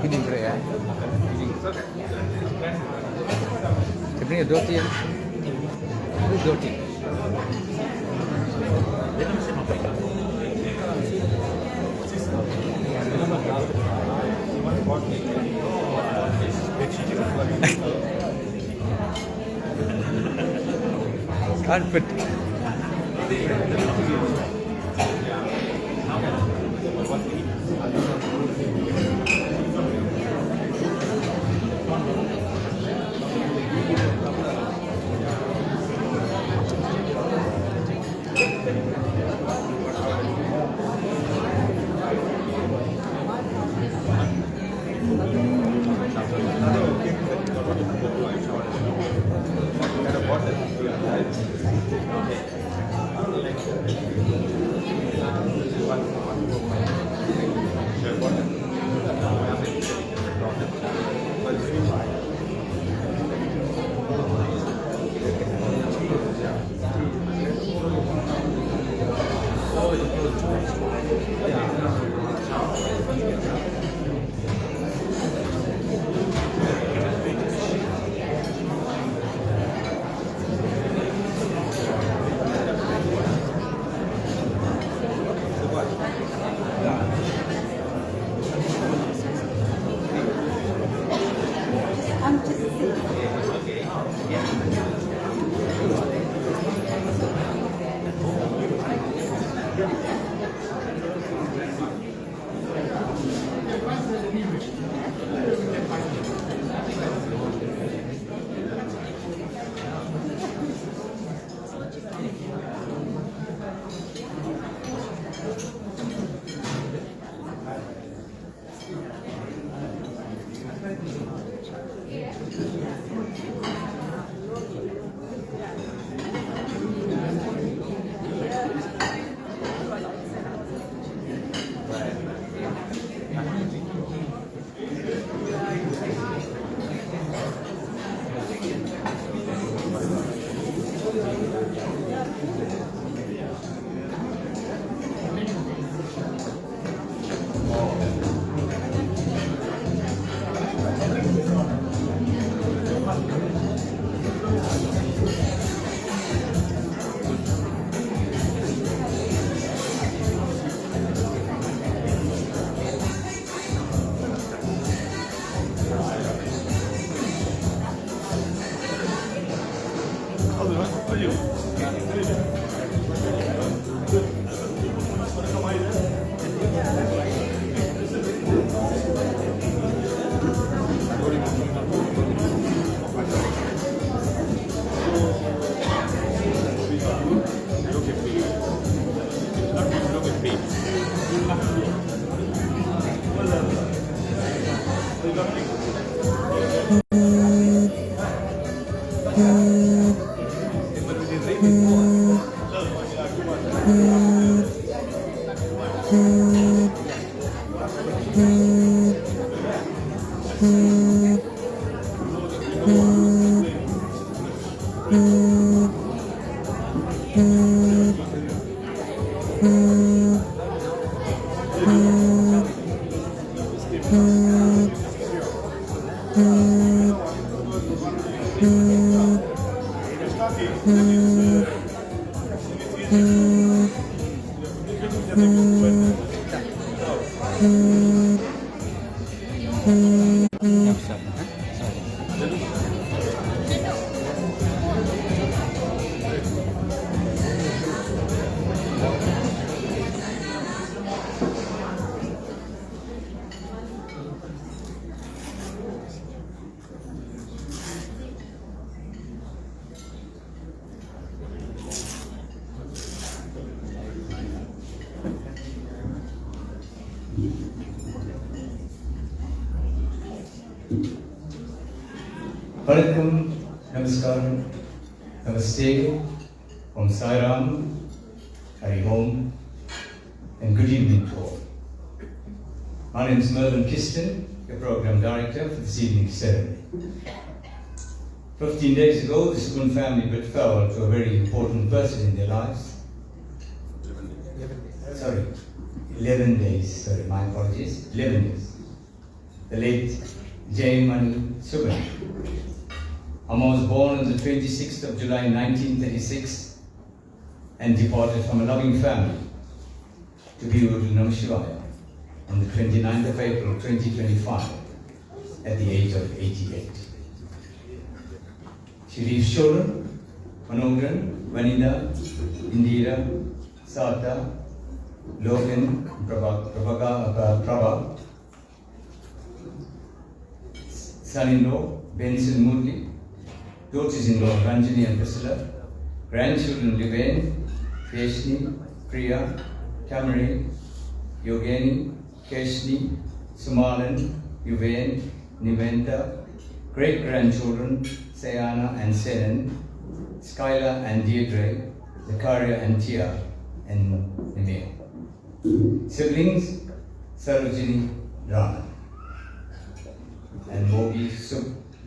Feeding bro ya. Sebenarnya roti ya. Ini roti. Can't fit. Mm-hmm. Vanakkam, Namaskaram, Namaste, Om Sai Ram, Hari Om, and good evening to all. My name is Mervyn Kiston, your Program Director for this evening's ceremony. 15 days ago, the Sugun family bid farewell to a very important person in their lives. 11 days, sorry, my apologies, 11 days. The late J. Mani Sugun. Amma was born on the 26th of July 1936 and departed from a loving family to be with Nam Shivaya on the 29th of April 2025 at the age of 88. She leaves children, Manogran, Vanida, Indira, Sata, Logan, Prabha, son-in-law, Benson Murli, daughters-in-law, Ranjani and Priscilla, grandchildren, Livain, Keshni, Priya, Tamari, Yogeni, Keshni, Sumalan, Yuvain, Niventa, great-grandchildren, Sayana and Senan, Skyla and Deirdre, Zakaria and Tia, and Nimeo. Siblings, Sarojini, Rana, and Mogi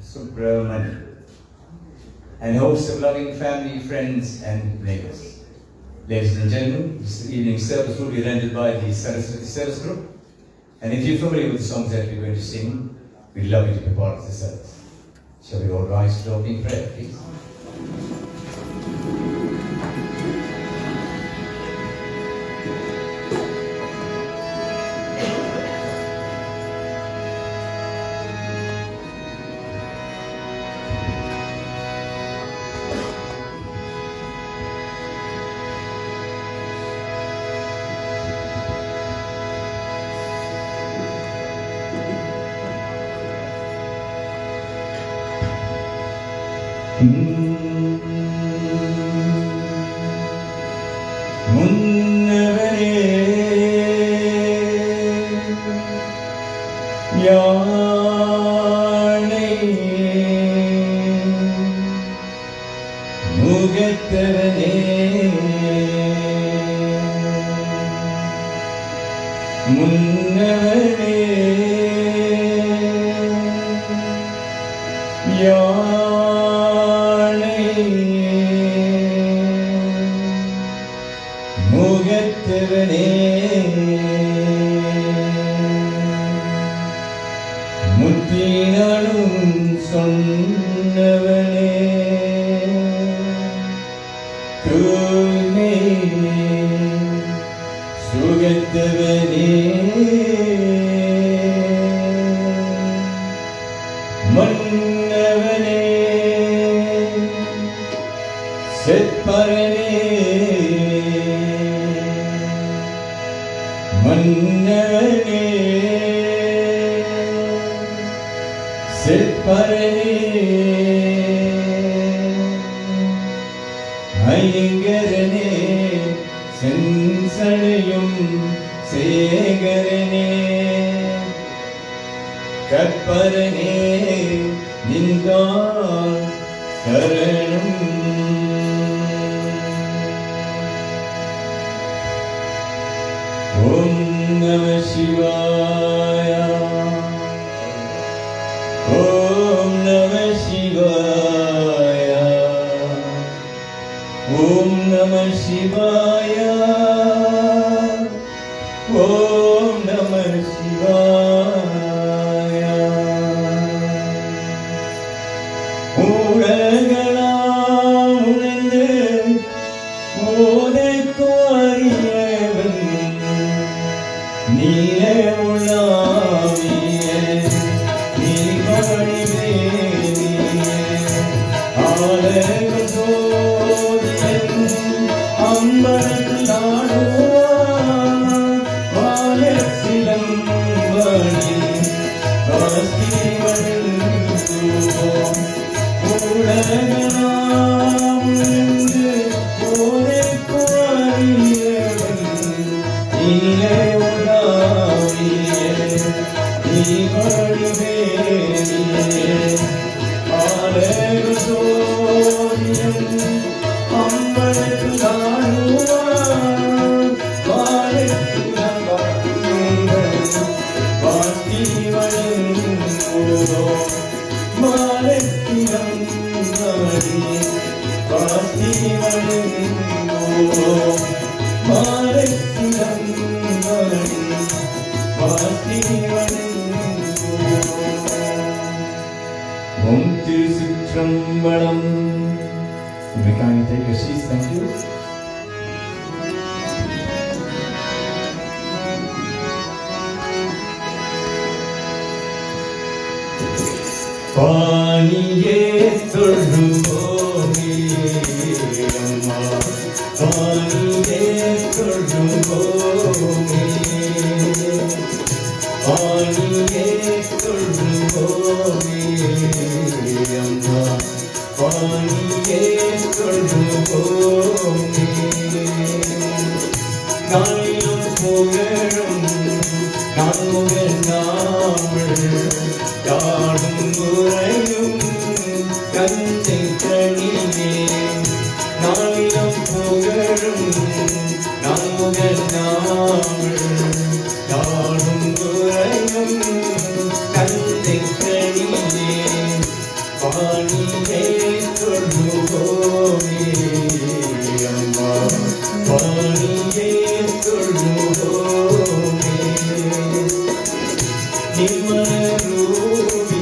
Subramani, and hosts of loving family, friends, and neighbors. Ladies and gentlemen, this evening's service will be rendered by the Saraswati Service Group, and if you're familiar with the songs that we're going to sing, we'd love you to be part of the service. Shall we all rise to opening prayer, please? கற்பரனே நின்றால் சரணம் Shivaya. Om Namah Shivaya. Om Namah Shivaya. Om Namah Shivaya. உலகளாம் உணர்ந்து போதைக்கு அறியவன் நீலே உலாவிய நீர்வழிவேலிய ஆலக சோதியன் அம்பலத்தாடுவான் வாழசிலம்படி காஸ்திவன் உலகளாம் உணர்ந்து போதைக்கு அறியவன் நீலே உலாவிய நீர்வழிவேலிய ஆலக சோதியன் அம்பலத்தாடுவான் வாழசிலம்படி காஸ்திவன் Om Tirusutrambalam. You may kindly take your seats, thank you. பாணியே தொழுவோமே அம்மா, பாணியே தொழுவோமே, பாணியே தொழுவோமே அம்மா, பாணியே தொழுவோமே. நாளிலும் புகழும் நாங்கள் நாமல் யாடும் உரையும் கஞ்சை கணியே. நாளிலும் புகழும் நாங்கள் நாமல் யாடும் உரையும் கஞ்சை கணியே. பாணியே தொழுவோமே அம்மா, பாணியே தொழுவோமே. நிர்மலரூபி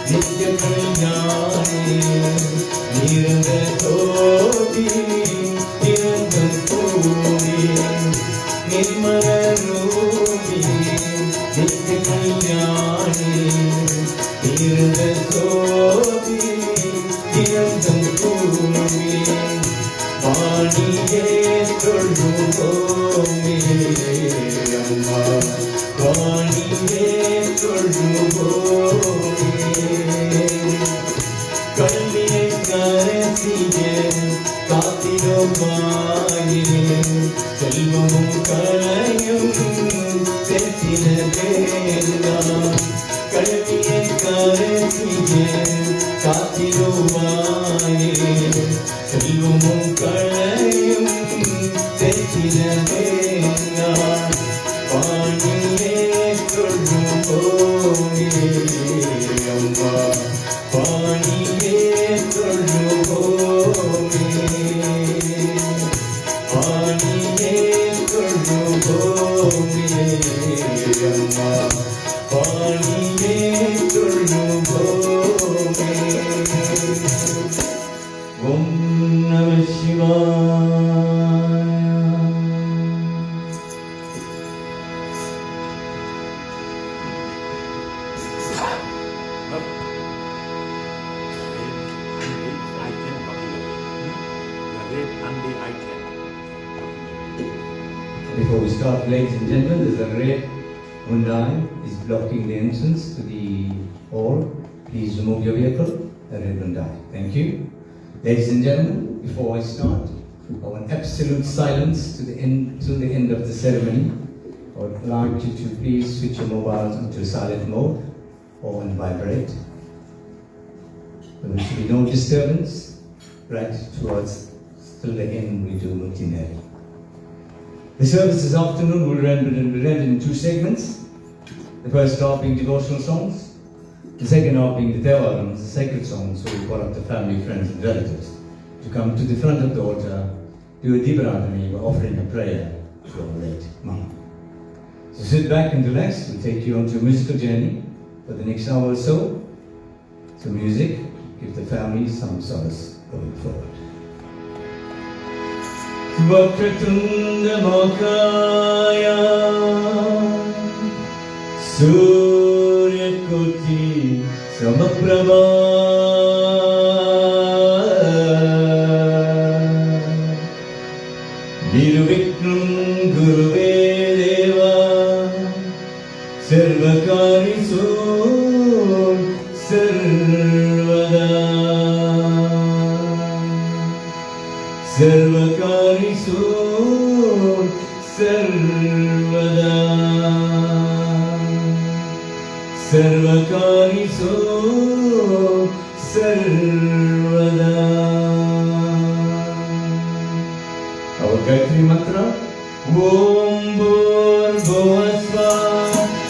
நித்ய கல்யாணி நிரந்த ஜோதி நிரந்தம் பூரி. நிர்மலரூபி நித்ய கல்யாணி நிரந்த ஜோதி நிரந்தம் பூரி. பாணியே தொழுவோமே அம்மா, பாணியே தொழுவோமே. கல்வியை கரசிய காத்திரோமாயே செல்வமும் கலையும் செத்தின வேண்டாம். கல்வியை கரசிய காத்திரோமாயே செல்வமும் கலையும் செத்தின வேண்டாம். பாணியே தொழுவோமே அம்மா, பாணியே தொழுவோமே, பாணியே தொழுவோமே அம்மா, பாணியே தொழுவோமே. ஓம் நம சிவாய. Before we start, ladies and gentlemen, there's a red Hyundai is blocking the entrance to the hall. Please remove your vehicle, the red Hyundai. Thank you. Ladies and gentlemen, before I start, I want absolute silence to the end of the ceremony. I would like you to please switch your mobiles into silent mode or on vibrate. There should be no disturbance right towards till the end we do Mukti Neri. The service this afternoon will be read in two segments. The first half being devotional songs, the second half being the Devarams, the sacred songs, where we call up the family, friends and relatives to come to the front of the altar, do a Dibradani by offering a prayer to our late mum. So sit back and relax. We'll take you onto a musical journey for the next hour or so. So music, give the family some solace going forward. Vakratunda Mokaya Surya Koti Samaprabha Nirvikram Guruve Deva Sarvakari Sur Sarvada Sarvakari Sur Sarvada Sarvakari Sur Sarvada. Our Gayatri Mantra. Om Bhurvasva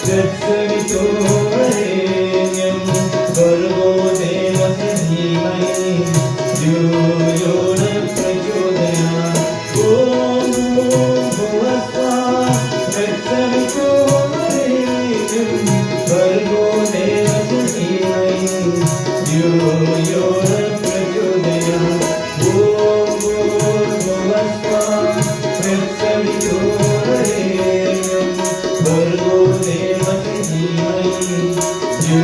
Tatsavitorenyam Bhargo Devasya Dhimai Dhyo Yo Prachodayat. Om Bhurvasva Tatsavitorenyam Bhargo Devasya Dhimai Dhyo Yo Prachodayat. Om Bhurvasva Tatsavitorenyam Bhargo Devasya Dhimai Dhyo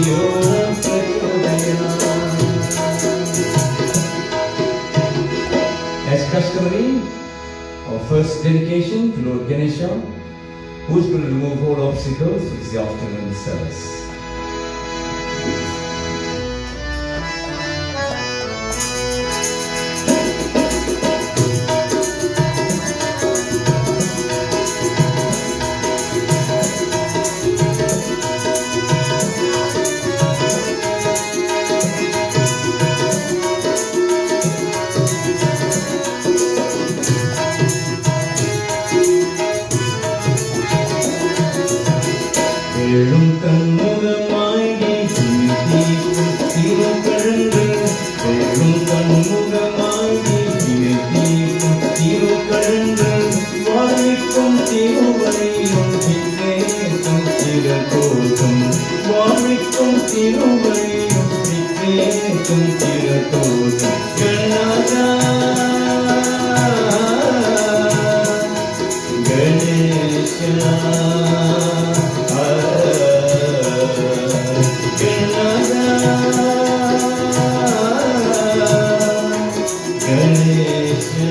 Yo Prachodayat. As customary, our first dedication to Lord Ganesha, who's going to remove all obstacles for this afternoon service. எழும் கண்முகமாய் திருக்கழங்கள் எழும் கண்முகமாய் திருக்கழங்கள் வாழ்விக்கும் திருவழியும் சித்தேசும் திருக்கோசம் வாழ்விக்கும் திருவழியும் சித்தேசும் திருக்கோசம் கணநாதா கணேசா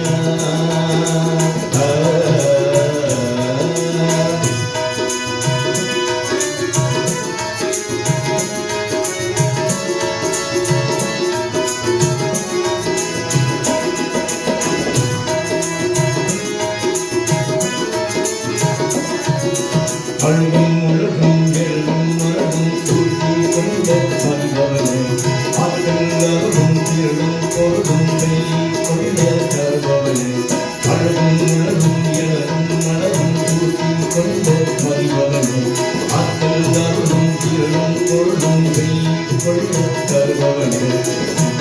அழுகும் உலகும் வெல்லும் மரபும் சூழ்ச்சி கொண்ட மதிபவனே ஆற்றலும் திரளும் பொருளும் வெள்ளி கொடிய தருபவனே அழுகும் உலகும் எழலும் மனதும் சூழ்ச்சி கொண்ட மதிபவனே ஆற்றலும் திரளும் பொருளும் வெள்ளி கொடிய தருபவனே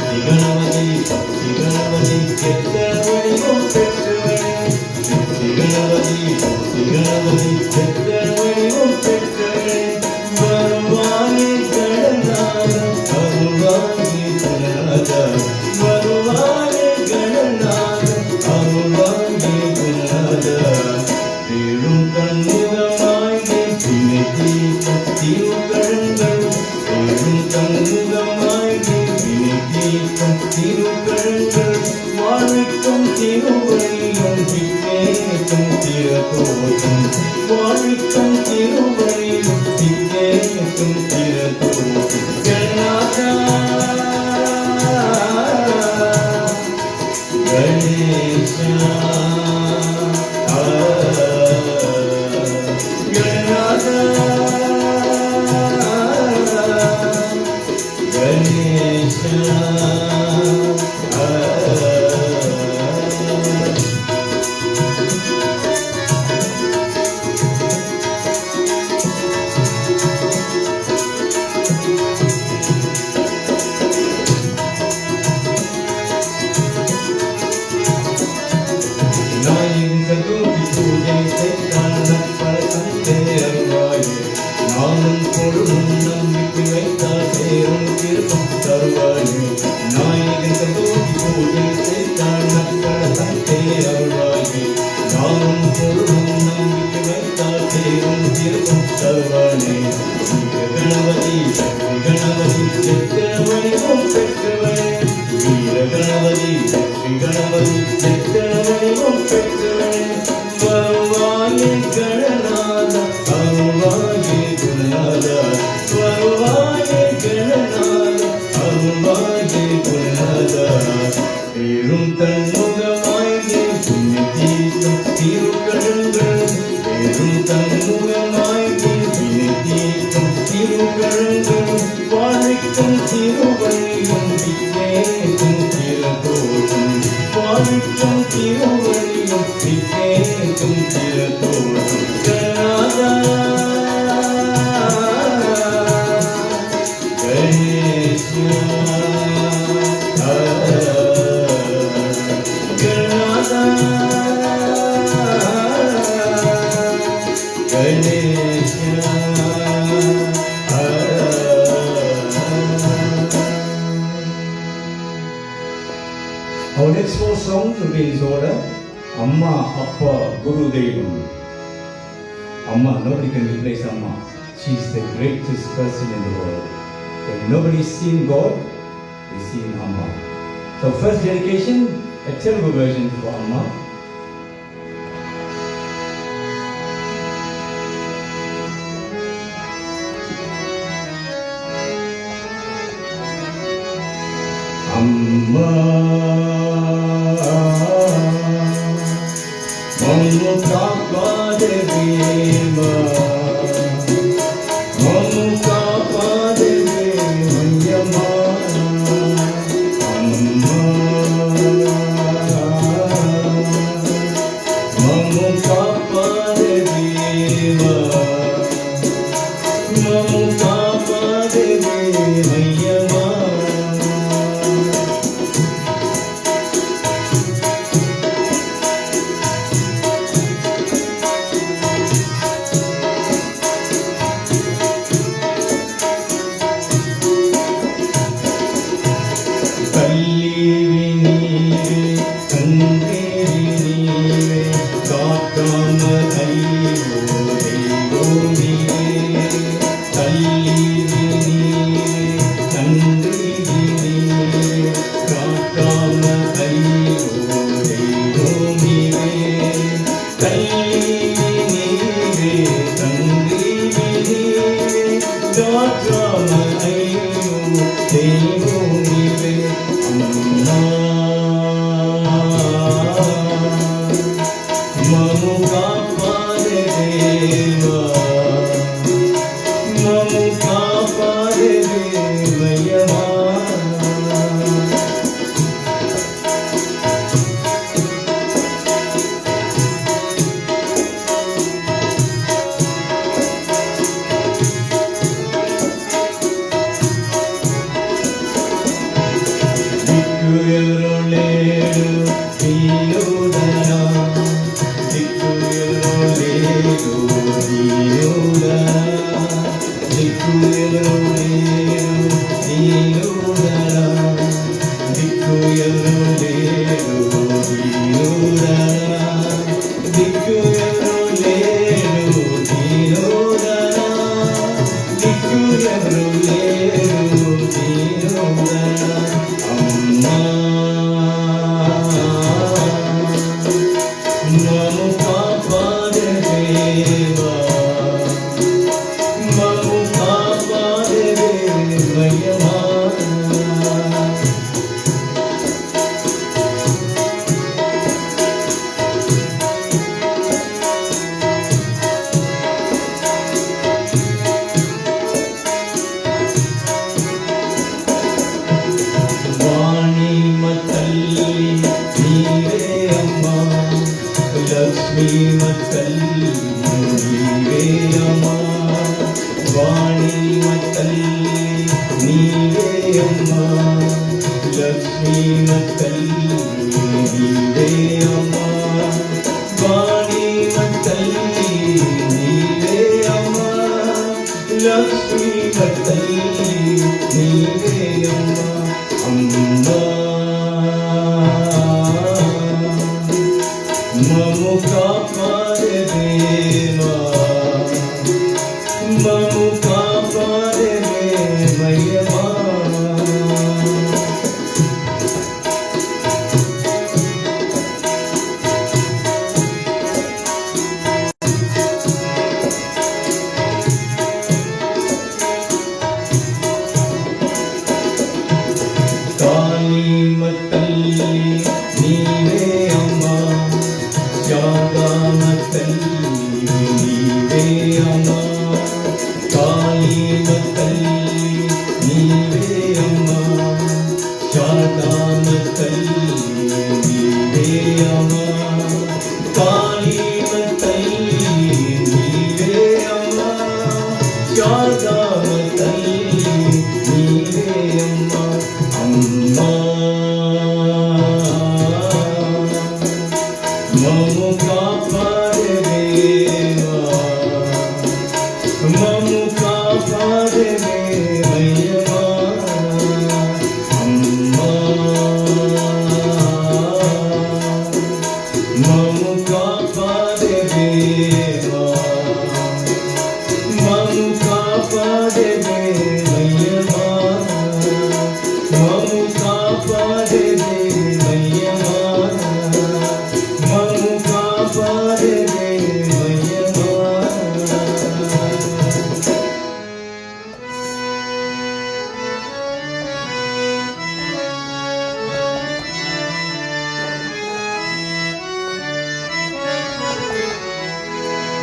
சிகணவதி சிகணவதி கெட்ட வடிவம் பெற்றவனே சிகணவதி சிகணவதி கெட்ட வடிவம் பெற்றவனே வருவானே கடனாக அருள்வானே குணநாத வருவானே கடனாக அருள்வானே குணநாத தேடும் கண்முகமாய் தினை தீர்க்கும் திருக்கழங்கள் தேடும் கண்முகமாய் தினை தீர்க்கும் திருக்கழங்கள் வாழ்விக்கும் திருவழியும் சித்தேசும் திருக்கோசம் வாழ்விக்கும் திருவழியும் சித்தேசும் திருக்கோசம் கணநாதா கணேசா கணநாதா Ganesha Our next four songs will be in this order. Amma, Appa, Guru, Devam. Amma, nobody can replace Amma. She's the greatest person in the world. If nobody's seen God, they've seen Amma. So first dedication, a Telugu version for Amma. Amma Mamu Kapadevema Mamu Kapadevema Yama Amma Mamu Kapadevema Mamu Kapadevema Yama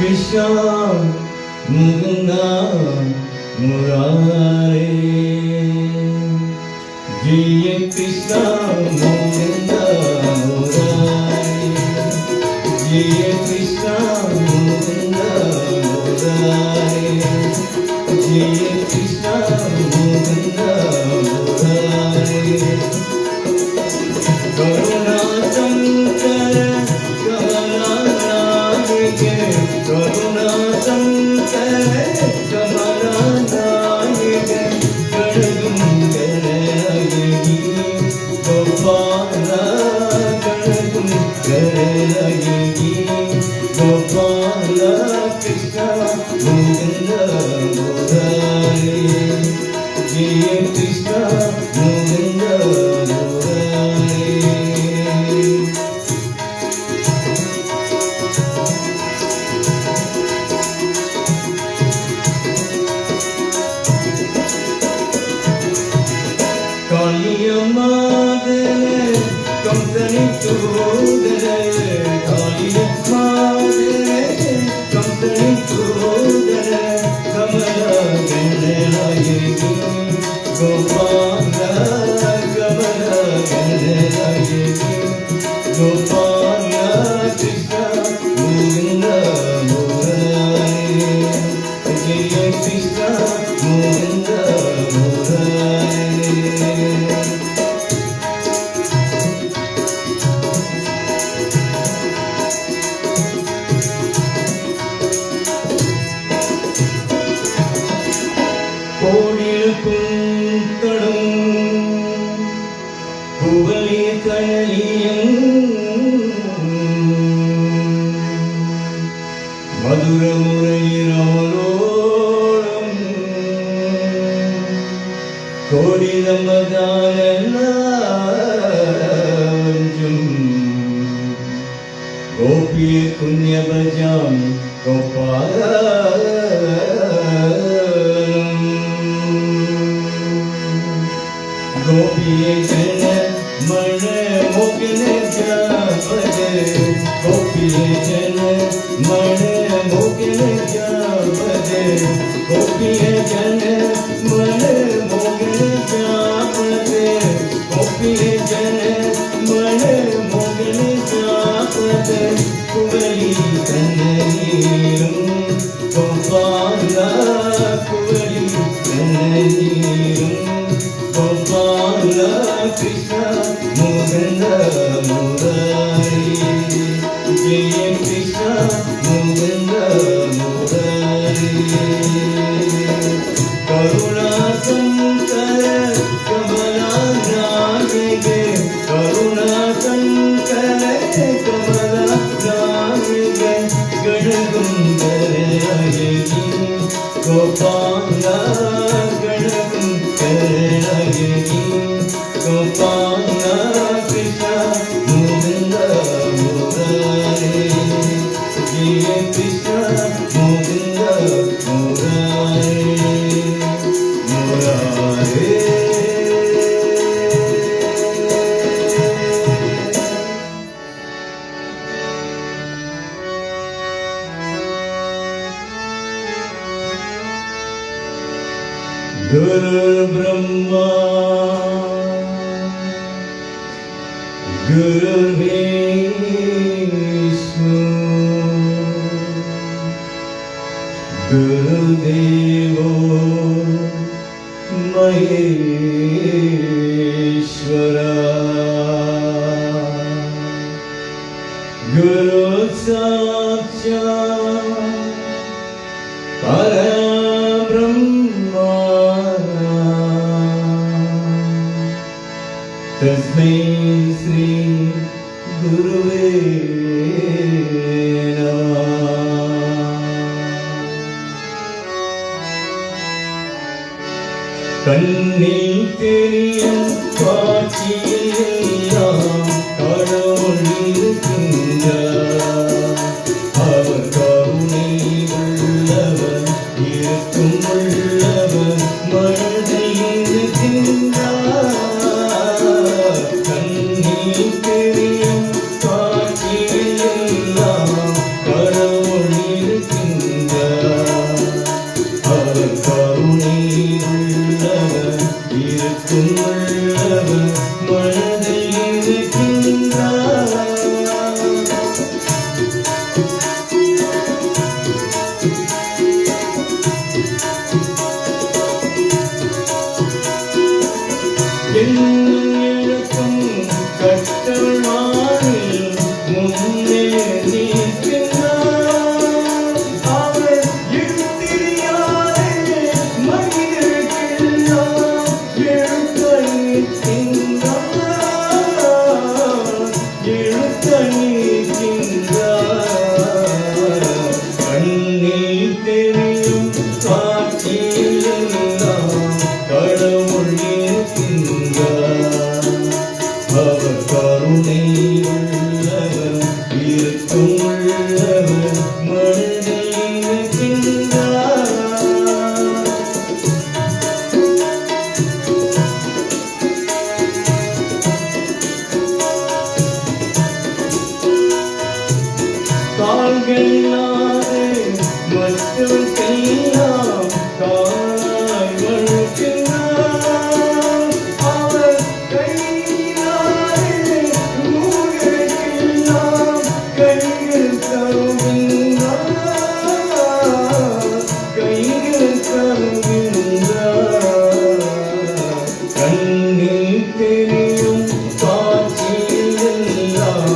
Krishna Mukunda Murare Jaya Krishna Mukunda Murare Jaya Krishna Mukunda Murare Jaya Krishna Mukunda Murare Karuna Sankara Kamalanaike Karuna Sankara Kamalanaike Kadagum Karayagi Gopala Kadagum Karayagi Gopala Krishna Mukunda Murare Jaya Krishna Mukunda Murare Kaliyamadane Kamsani Tudare Kaliyamadane Kamsani Tudare Kamala Ganayagi Gopala Kamala Ganayagi Gopala Krishna Mukunda Murare Jaya Krishna Mukunda Murare கோடில் குந்தடும் புகழி கயலியம் மதுர முறையிரோடும் கோடி நம்பதானும் கோபிய புண்ணிய பஜாமி Gopala Gopiye jana mana mokne jaabade Gopiye jana mana mokne jaabade Gopiye jana mana mokne jaabade Gopiye jana mana mokne jaabade Kuvali kannirum Gopala kuvali kannirum Gopala Krishna Mukunda Murare Jaya Krishna Mukunda Murare Karuna Sankara Kamalanaike Karuna Sankara Kamalanaike Gadagum Karayagi Gopala Gadagum Karayagi Gopala Krishna Mukunda Murare Jaya Krishna Mukunda Murare Murare Guru Brahma Guru Vishnu Guru Devo Maheshwara Guru Sakshat Parabrahma Tasmai Sri Guruve Namah Kannil Theriyum Kaatchiyellam Kadavul irukkindraar Avar karunai ullavar irukkum ullavar manadil irukkindraar Kannil Theriyum Kaatchiyellam Kadavul irukkindraar கண்ணீர் கண்ணில் தெரியும் காட்சியெல்லாம் கடவுள் இருக்கின்றார். அவர் கருணை உள்ளவர், இருக்கும் உள்ளவர், மனதில் இருக்கின்றார். கால்களாலே மற்றவர்க்கெல்லாம் கால் வழுக்கினார். அவர் கையினாலே மூளைக்கெல்லாம் கைகள் தருகின்றார். கைகள் தருகின்றார். கண்ணில் தெரியும் காட்சியெல்லாம்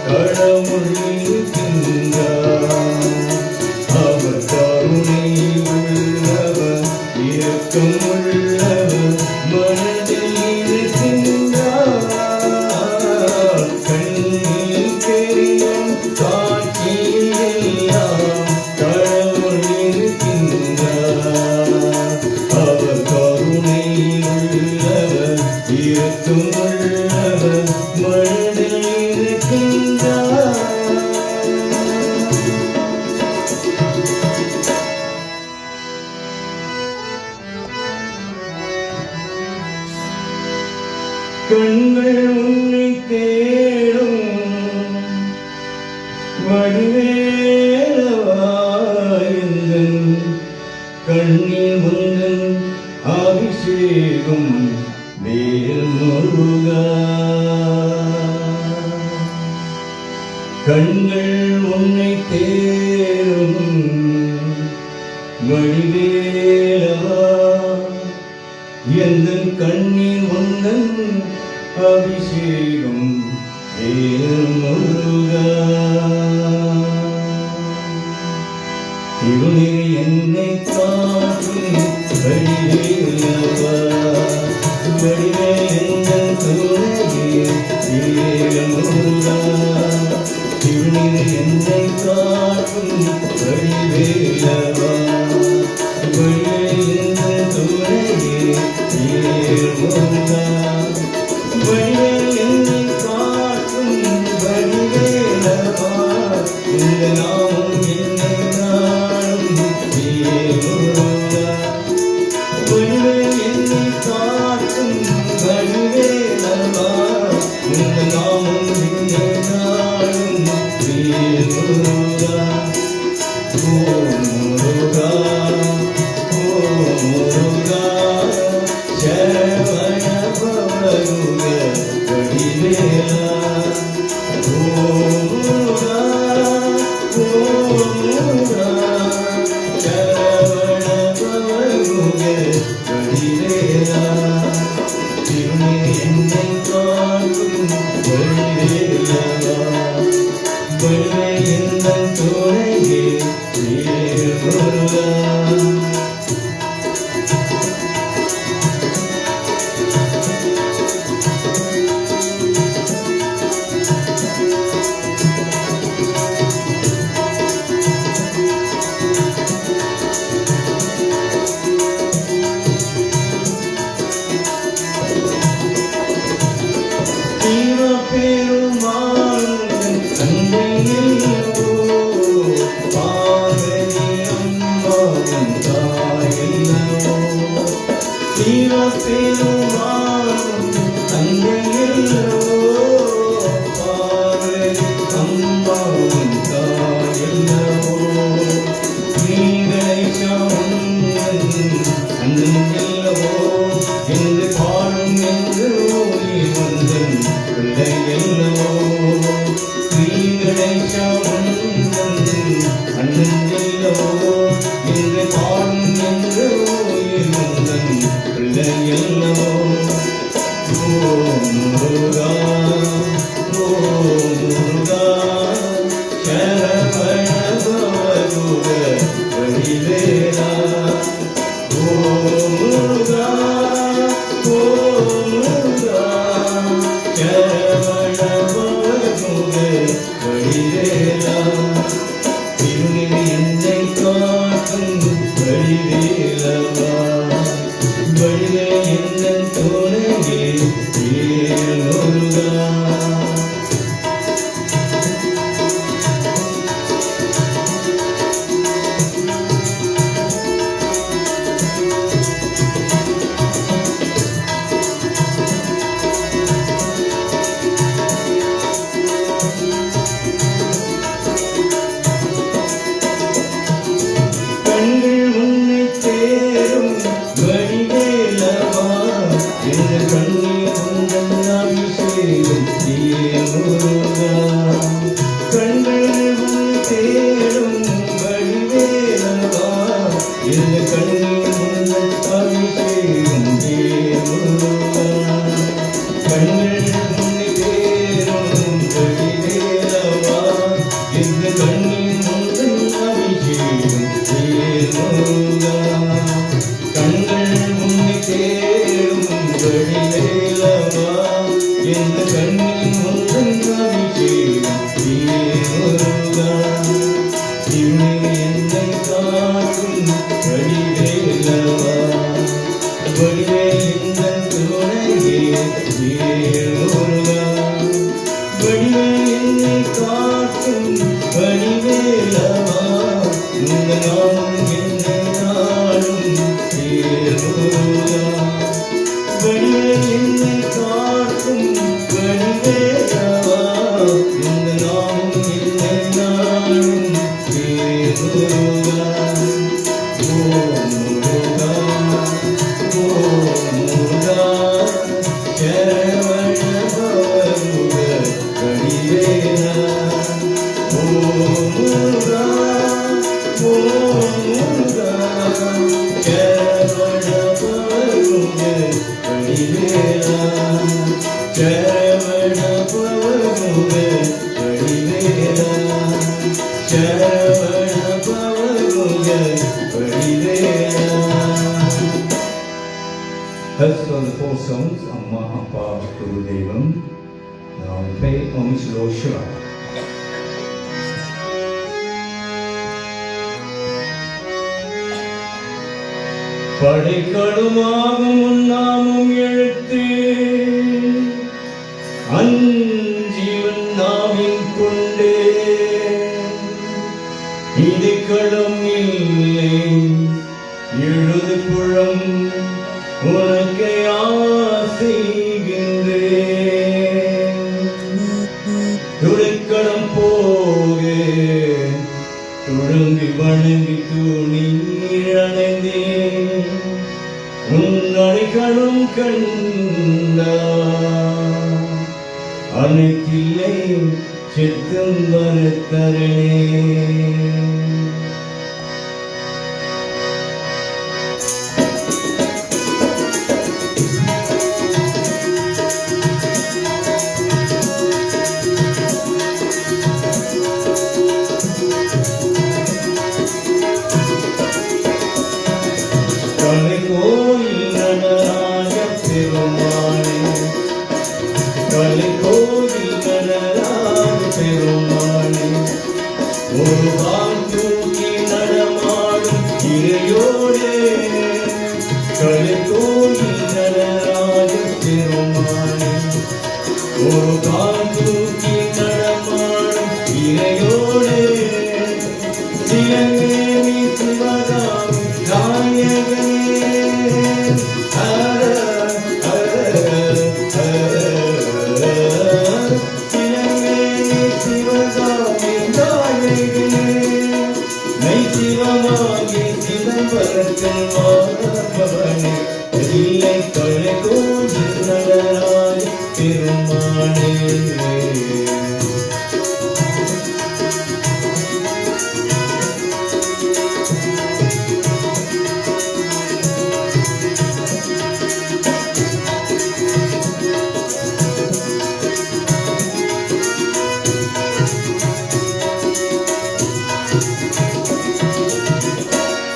கடவுள் இருக்கின்றார். அவர் கருணை உள்ளவர், இரக்கம் உள்ளவர், மனதில் இருக்கின்றார். கண்ணில் தெரியும் காட்சியெல்லாம் கடவுள் இருக்கின்றார். அவர் கருணை உள்ளவர், இரக்கம் உள்ளவர், மனதில் இருக்கின்றார். கண்கள் உன்னை தேடும் வடிவேலவா, எந்தன் கண்ணில் உந்தன் அபிஷேகம் வேல் முருகா. கண்கள் உன்னை தேடும் வடிவேலவா, எந்தன் கண்ணீர் உந்தன் அபிஷேகம் வேல் முருகா. திருநீர் என்னை காட்டும் வடிவேலவா, வடிவேல் எந்தன் துணையே வேல் முருகா. திருநீர் என்னை காட்டும் வடிவேலவா, வடிவேல் எந்தன் துணையே வேல் முருகா. வடிவேல் என்னை காட்டும் வடிவேலவா, இந்த நாமம் என்னை நாடும் வேல் முருகா. வடிவேல் என்னை காட்டும் வடிவேலவா, இந்த நாமம் என்னை நாடும் வேல் முருகா. ஓ முருகா, ஓ முருகா, சரவண பவருக வடிவேலா. ஓ முருகா, ஓ முருகா, சரவண பவருக வடிவேலா. திருநீர் என்னை காட்டும் வடிவேலவா, வடிவேல் எந்தன் துணையே வேல் முருகா. பெருமாள் தந்தையல்லவோ, பார்வதி அம்மாவின் தாயல்லவோ. பெருமாள் தந்தையல்லவோ, பார்வதி அம்மாவின் தாயல்லவோ. நீங்களை அண்ணல்லவோ என்று பாடும் என்று ஓடி வந்தன் பிள்ளையல்லவோ. நீங்களை அண்ணல்லவோ என்று பாடும் என்று ஓடி வந்தன் பிள்ளையல்லவோ. ஓ முருகா, ஓ முருகா, சரவண பவருக வடிவேலா. ஓ முருகா, ஓ முருகா, சரவண பவருக வழிவேலா திருநெறி என்னை காக்கும் வழிவேலவா வழிவே எந்தன் துணையே முருகா கண்கள் உன்னை தேடும் வழிவேலவா என்ற கண்ணீர் உந்தன் அபிஷேகம் முருகா கண்கள் உன்னை தேடும் வழிவேலவா என்ற கண்ணீர் உந்தன் அபிஷேகம் முருகா கண்கள் உன்னை தேடும் வழிவேலவா என்ற கண்ணீர் உந்தன் அபிஷேகம் முருகா கண்கள் உன்னை தேடும் வழிவேலவா எந்த கண்ணின் முந்தன் அபிஷேகம் முருகா திருநெறி என்னை காக்கும் வழிவேலவா வழிவே எந்தன் துணையே முருகா வழிவே என்னை காக்கும் வழிவேலவா இந்த நாளும் என்னை நாளும் முருகா வழிவே என்னை காக்கும் வழிவேலவா இந்த நாளும் என்னை நாளும் முருகா ஓ முருகா ஓ முருகா சரவண பவமுக வழிவேலா ஓ முருகா ஓ முருகா Saravana பவமுக வழிவேலா Saravana பவமுக வழிவேலா Saravana பவமுக வழிவேலா. That's for the four songs Amma, Appa, Guru Devam. Now we play homage to Lord Shiva. படைக்கடுமாகும் உன்னாமும் எழுத்து அஞ்சீவன் நாவின் கொண்டே இடுக்களும் இல்லை எழுது புழம் உனக்கு ஆசைகின்றேன் துடைக்கடம் போக துழுங்கி வணங்கி தூணீர் அணைந்தேன் உன் அணைகளும் கண்டா அனைத்தில்லை சித்தம் வரத்தரணே கலைக்கோயில் நடராஜ பெருமானே கலைக்கோயில் நடராஜ பெருமானே ஒரு கால் தூக்கி நடமாடும் இறையோடே கலைக்கோயில் நடராஜ பெருமானே ஒரு கால் தூக்கி நடமாடும் இறையோடே சிவனேமி சிவகாமி நாயகனே சிவனேமி சிவகாமி நாயகனே நைசிவமாகி சிதம்பரத்தின் மாதவனே இல்லை கலைக்கோயில் நடராஜ பெருமானே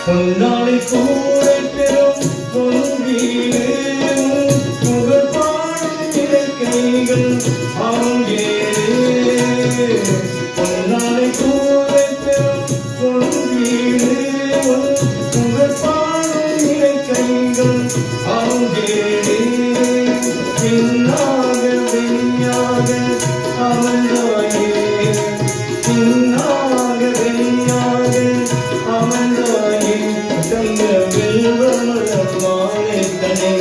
பொன்னாளை கூரை பெறும் பொன்வீடு புகழ் பாடும் இலக்கைகள் அங்கே பொன்னாலை கூரை பெறும் பொன்வீடு உன் புகழ் பாடும் இலை கைகள் அங்கேடே பின்னாக வெளியாக அமர்ந்தாயே பின்னாக வெளியாக அமர்ந்தாயே தங்க வெல்வமலர் மாலை தனை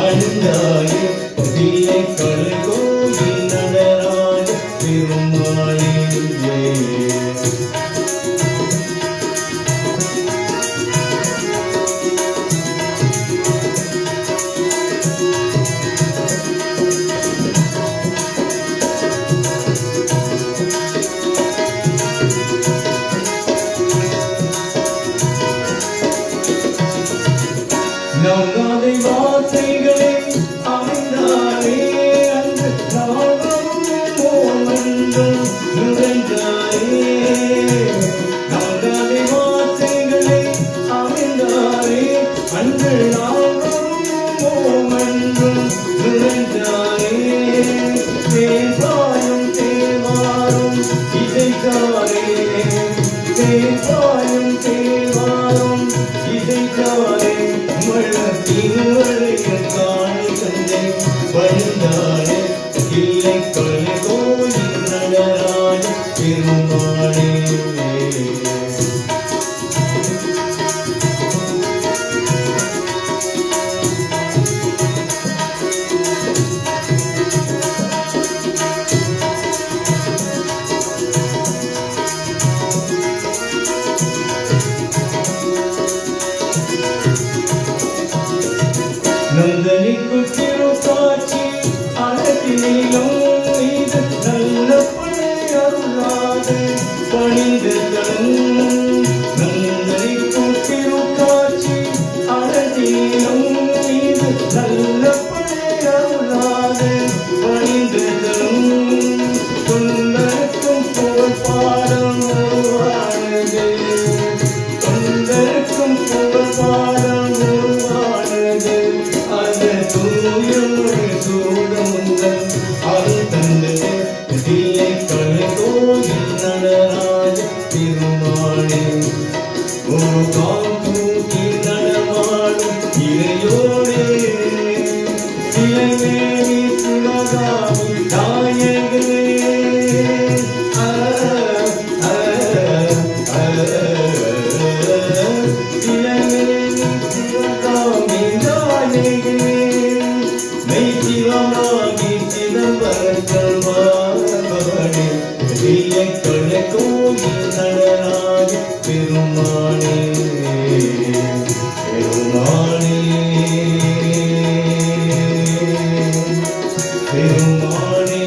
அணிந்தாயே பிள்ளை கலை கோயில் நடராஜ பெருமாளே நவகாதை வார்த்தைகளை அமைந்தாரே அன்று நாளும் ஓமங்கள் நுழைந்தாரே நவகாதை வார்த்தைகளை அமைந்தாரே அன்று நாளும் ஓமங்கள் நுழைந்தாரே தேவாயும் தேவாரும் இசைத்தாரே தேவாயும் தேவாரும் இசைத்தாரே மழத்தினுடைய காணி கந்தை பழுந்தாரே இல்லை கொலை கோயில் நடராஜ பெருமாளே நந்தனிக்கு திருக்காட்சி அழகிலும் இது நல்ல பணி அருளாது பணிந்து நந்தனிக்கு திருக்காட்சி அழகிலும் இது நல்ல பணி அருளாது பணிந்து தொண்டருக்கும் புகழ் பாடம் உருவானது தொண்டருக்கும் புகழ் பாடம் உருவானது சூடமுந்தன் அருள் தந்தது தில்லை கலை கோயில் நடராஜ பெருமாளே ஒரு கால் தூக்கி நடமாடும் இறையோடே சிலை மேனி சுடகாமி நாயகனே சிலை மேனி சுடகாமி நாயகனே மெய்சிவமாகி சிதம்பரங்கள் வாழ்பவனே தில்லை கொலை கோயில் நடராஜ பெருமாளே பெருமாளே பெருமாளே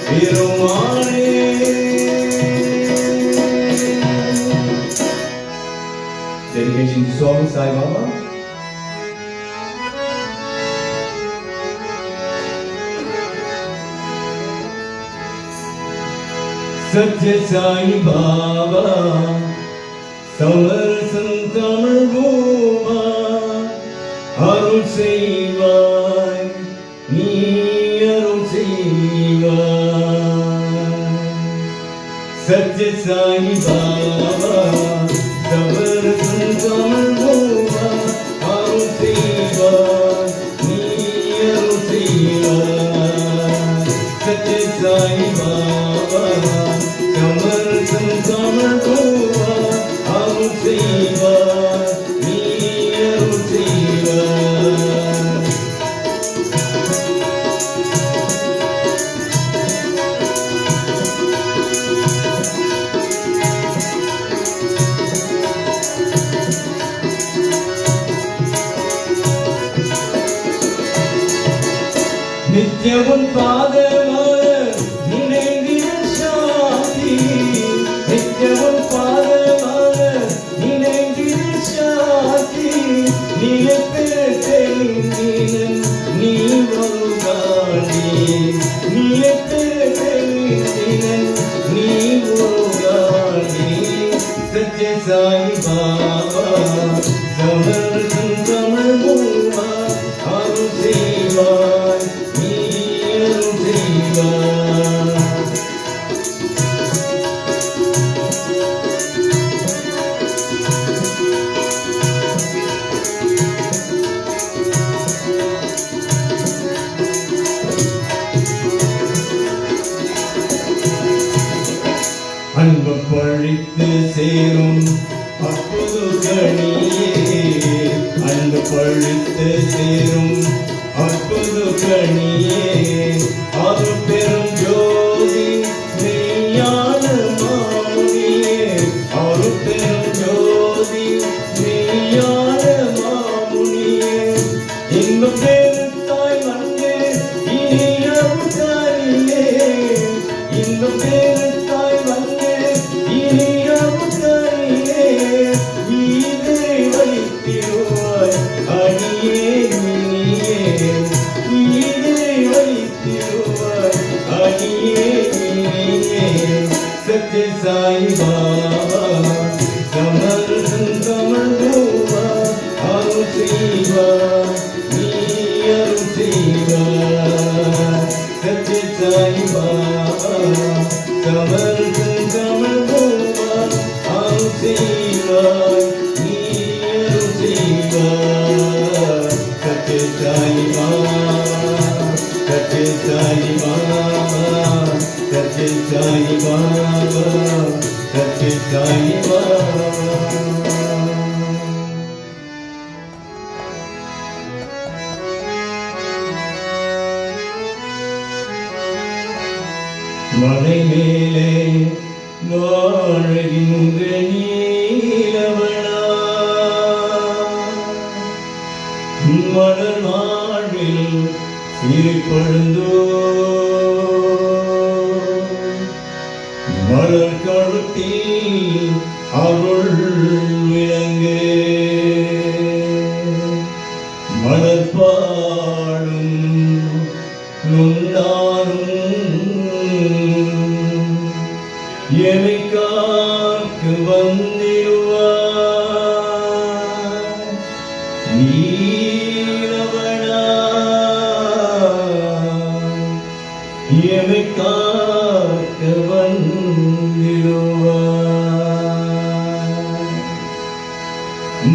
பெருமாளே. Dedication to Swami Sai Baba. Satya Sai Baba, Samarasam Tamil Bhuma, Arul Seivai, Ni Arul Seivai. Satya Sai Baba, Samarasam Tamil Bhuma, Arul Seivai, Ni Arul Seivai. Satya Sai Baba, Samarasam Tamil Bhuma, Arul Seivai, Ni Arul Seivai. நித்யமும் பாதமலர் நினைந்திட சாந்தி நித்யமும் பாதமலர் நினைந்திட சாந்தி நிலப்பெருத்தெளிந்தீனன் நீ வருகாண்டி நிலப்பெருத்தெளிந்தீனன் நீ வருகாண்டி சத்ய சாய் பாபா சமரசம் தமிழ் பூமா அருள் செய்வாய் நீ அருள் செய்வாய் आइए सत्य साई बाबा कमल कमल दूबा अरु शिवा सत्य साई बाबा कमल कमल दूबा अरु शिवा सत्य साई बाबा सत्य साई बाबा सत्य साई बाबा सत्य साई बाबा மலை மேலே வாழ்கின்ற நீலவனா மலர் வாழ்வில் சிரிப்பழுந்தோ மலர் கழுத்தில் அருள் விளங்கு மலர் பாடும் நுண்ணானும் எமை காக்கு வந்திடுவார் நீலவனா எமை காக்கு வந்திடுவார்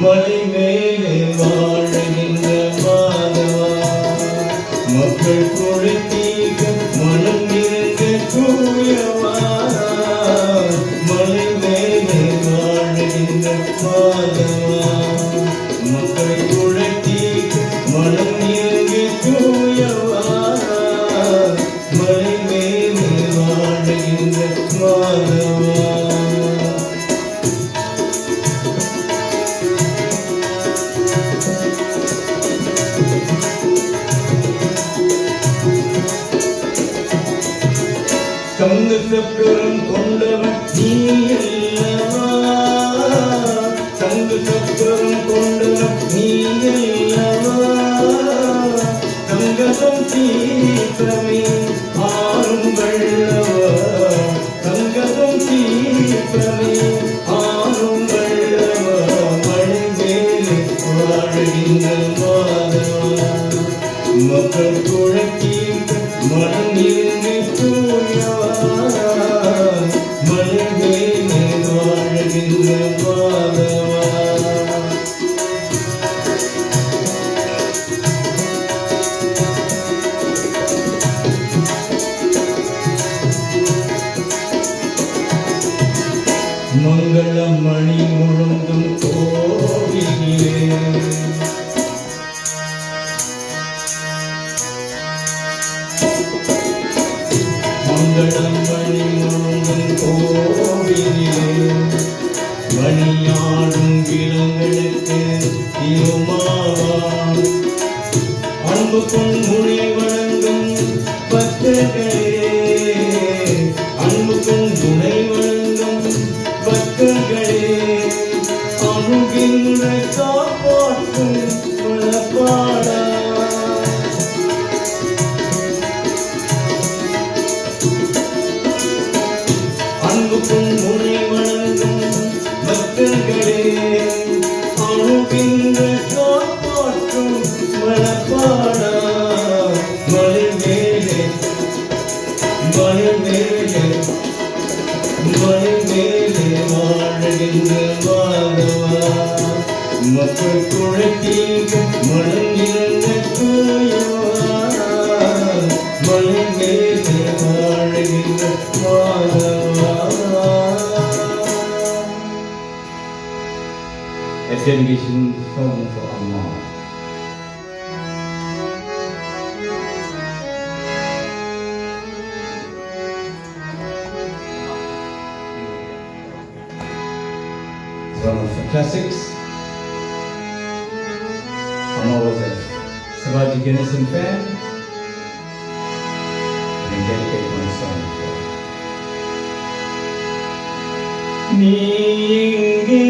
மலை மேலே வாழ்கின்ற மாதவா மக்கள் குழைத்தீக மனம் இருந்த தூயவா மலை மேலே வாழ்கின்ற மாதவா மக்கள் குழைத்தீக மனம் இருந்த தூயவா மலை மேலே வாழ்கின்ற மாதவா தங்க சக்கரம் கொண்டவன் நீ அல்லவா தங்க சக்கரம் கொண்டவன் நீ அல்லவா தங்கதம் தீபமே ஆறும் வல்லவா தங்கதம் தீபமே ஆறும் வல்லவா மழை மேலே வாழ்கின்ற மாதவா மக்கள் குழக்கீங்க மனம் இருந்து தூயவா மலை மேலே வாழ்கின்ற மாதவா மங்களம் மணி முழுந்தும் கோவிலே மங்களம் மணி முழுந்தும் கோவிலே மணியாடும் விலங்களுக்கு திருமாவா அன்பு பொன்முனை வழங்கும் பக்தர்களே அன்பு பொன்முனை வழங்கும் பக்தர்களே அணுகின்ற காப்பாற்றும் மலப்பாடா அன்பு பொன்முனை வழங்கும் பக்தர்களே அணுகின்ற காப்பாற்றும் மலப்பாடா மலை மேலே மலை மேலே மலை மேலே வாழ்கின்ற மாதவா மக்கள் குழைத்தீங்க மனம் இறந்த தூயவா மலை மேலே வாழ்கின்ற மாதவா. A dedication song for Allah. One of the classics. Amma was a Shivaji Ganesan fan. And I dedicate my song for her. நீ எங்கே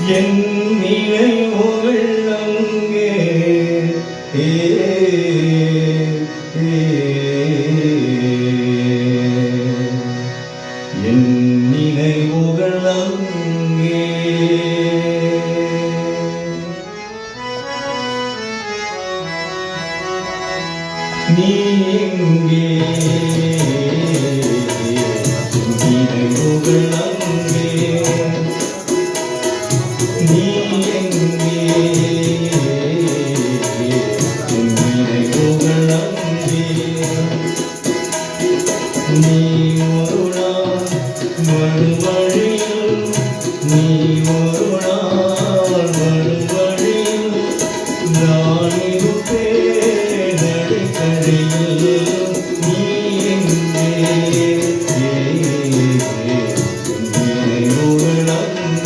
என் நினைவுகள் அங்கே என் நினைவுகள் அங்கே நீ எங்கே நினைவுகள் அங்கே நீ எங்கே நினைவுகள் அங்கே நீ ஒரு நாள் மறுவழியில் நீ ஒரு நாள் மறுவழியில் நான் இருப்பேன் நடுக்கரையில் நீ எங்கே நினைவுகள் அங்கே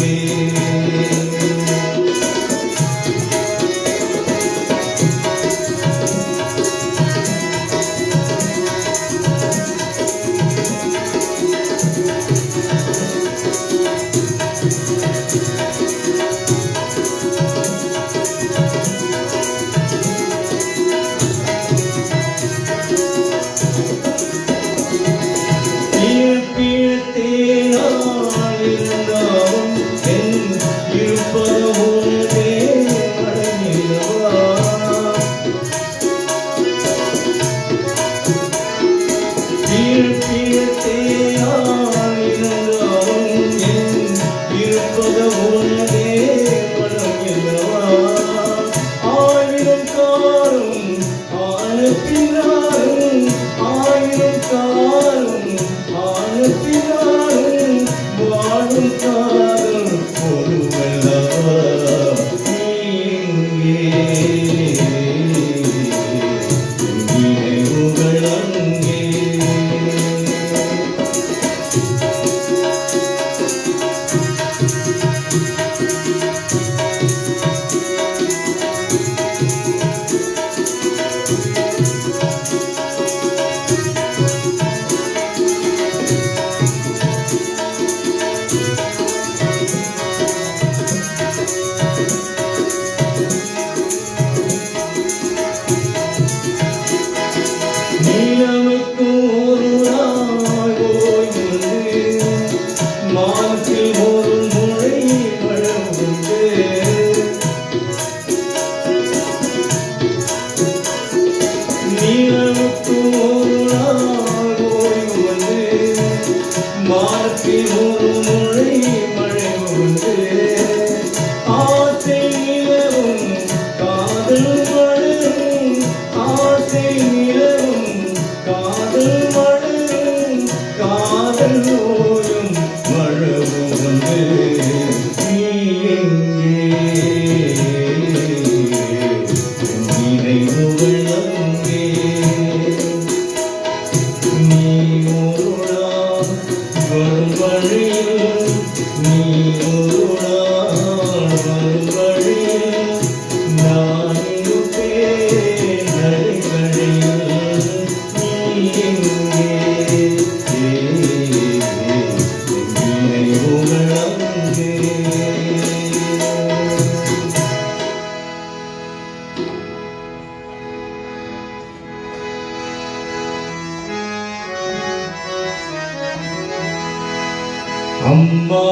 அம்மா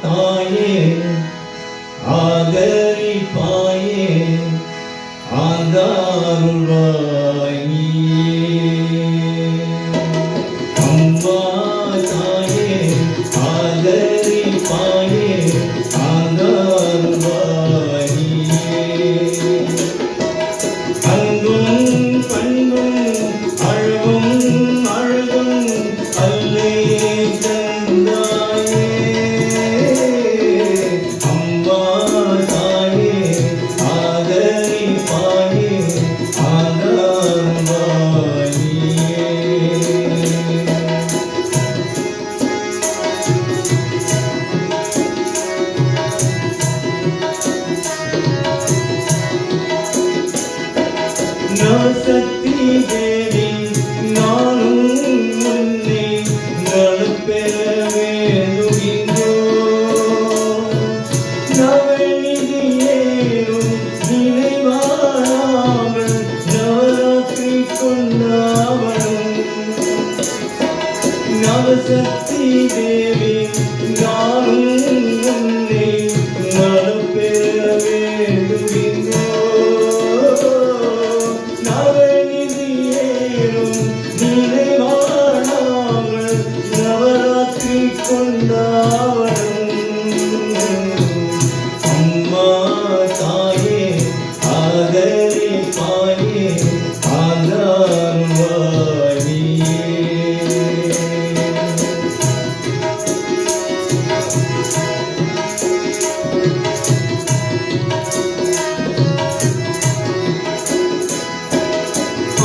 தாயே ஆதரிப்பாயே ஆதாருள்வாய் அம்மா தாயே ஆதரிப்பாயே ஆதாருள்வாய் அன்பும் பண்பும் அழகும் அழகும் அல்லே தந்தாயே அம்மா தாயே ஆதரிப்பாயே ஆதாருள்வாய் நானும் உன்னை மனம் பெற வேண்டுகின்றோ நவநிதியேனும் நினைவாடாமல் நவராத்திரி கொண்டாடும் அம்மா தாயே ஆதரிப்பாயே ஆதாரவாணியே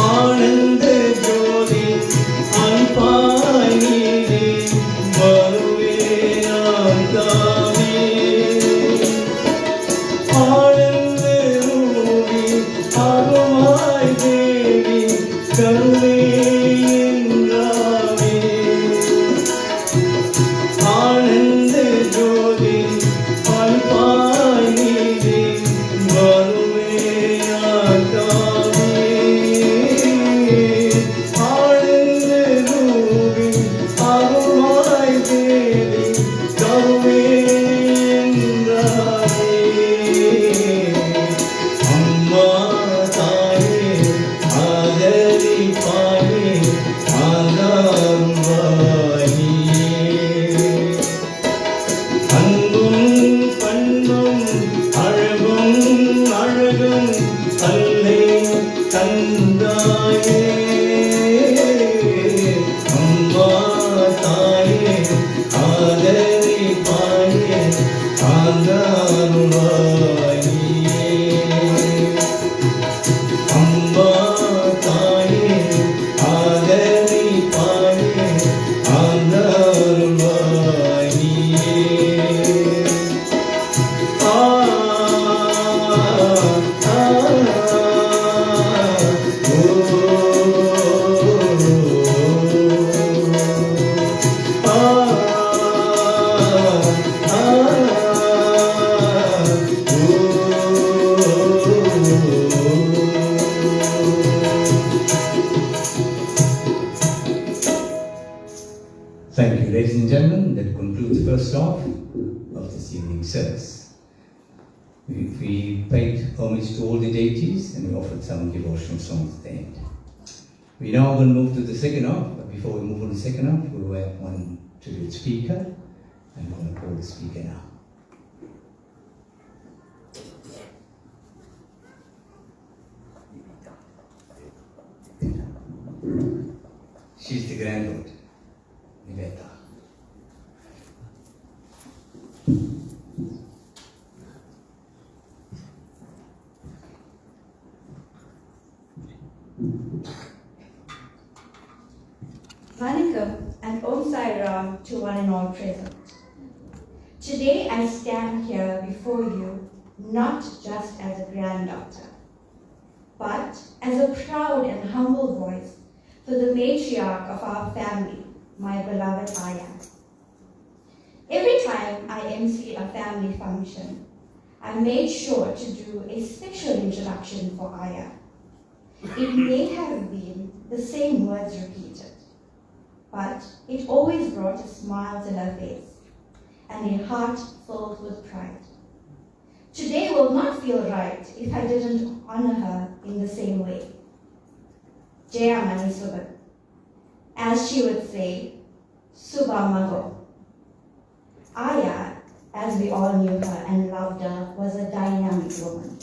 ஆனந்த ஜோதி அன்பாய் நீரே வருவேனான் தாமே ஆனந்த ரூபி அருமாய் தேவி கருணே என்றாவே ஆனந்த ஜோதி அன்பாய் நீரே வருவேனான் தாமே ஆனந்த ரூபி அருமாய் தேவி கருணே என்றாவே அம்மா தாயே ஆதரிப்பாயே ஆதாரவாணியே அன்பும் பண்பும் அழகும் அழகும் அல்லே தந்தாயே அம்மா தாயே ஆதரிப்பாயே ஆதாரவாணியே அம்மா தாயே ஆதரிப்பாயே ஆதாரவாணியே ஆ ஆ ஓ ஆ Thank you, ladies and gentlemen. That concludes the first half of this evening service. We paid homage to all the deities and we offered some devotional songs at the end. We now will move to the second half, but before we move on to the second half, we will have one tribute speaker, and we're going to call the speaker now. She's the granddaughter, Niveta. Vanakkam and Om Sai Ram to one and all present. Today I stand here before you not just as a granddaughter, but as a proud and humble voice for the matriarch of our family, my beloved Aya. Every time I MC a family function, I made sure to do a special introduction for Aya. It may have been the same words repeated, but it always brought a smile to her face and a heart filled with pride. Today will not feel right if I didn't honor her in the same way. Jaya Mani Suban. As she would say, Suba Mago. Aya, as we all knew her and loved her, was a dynamic woman.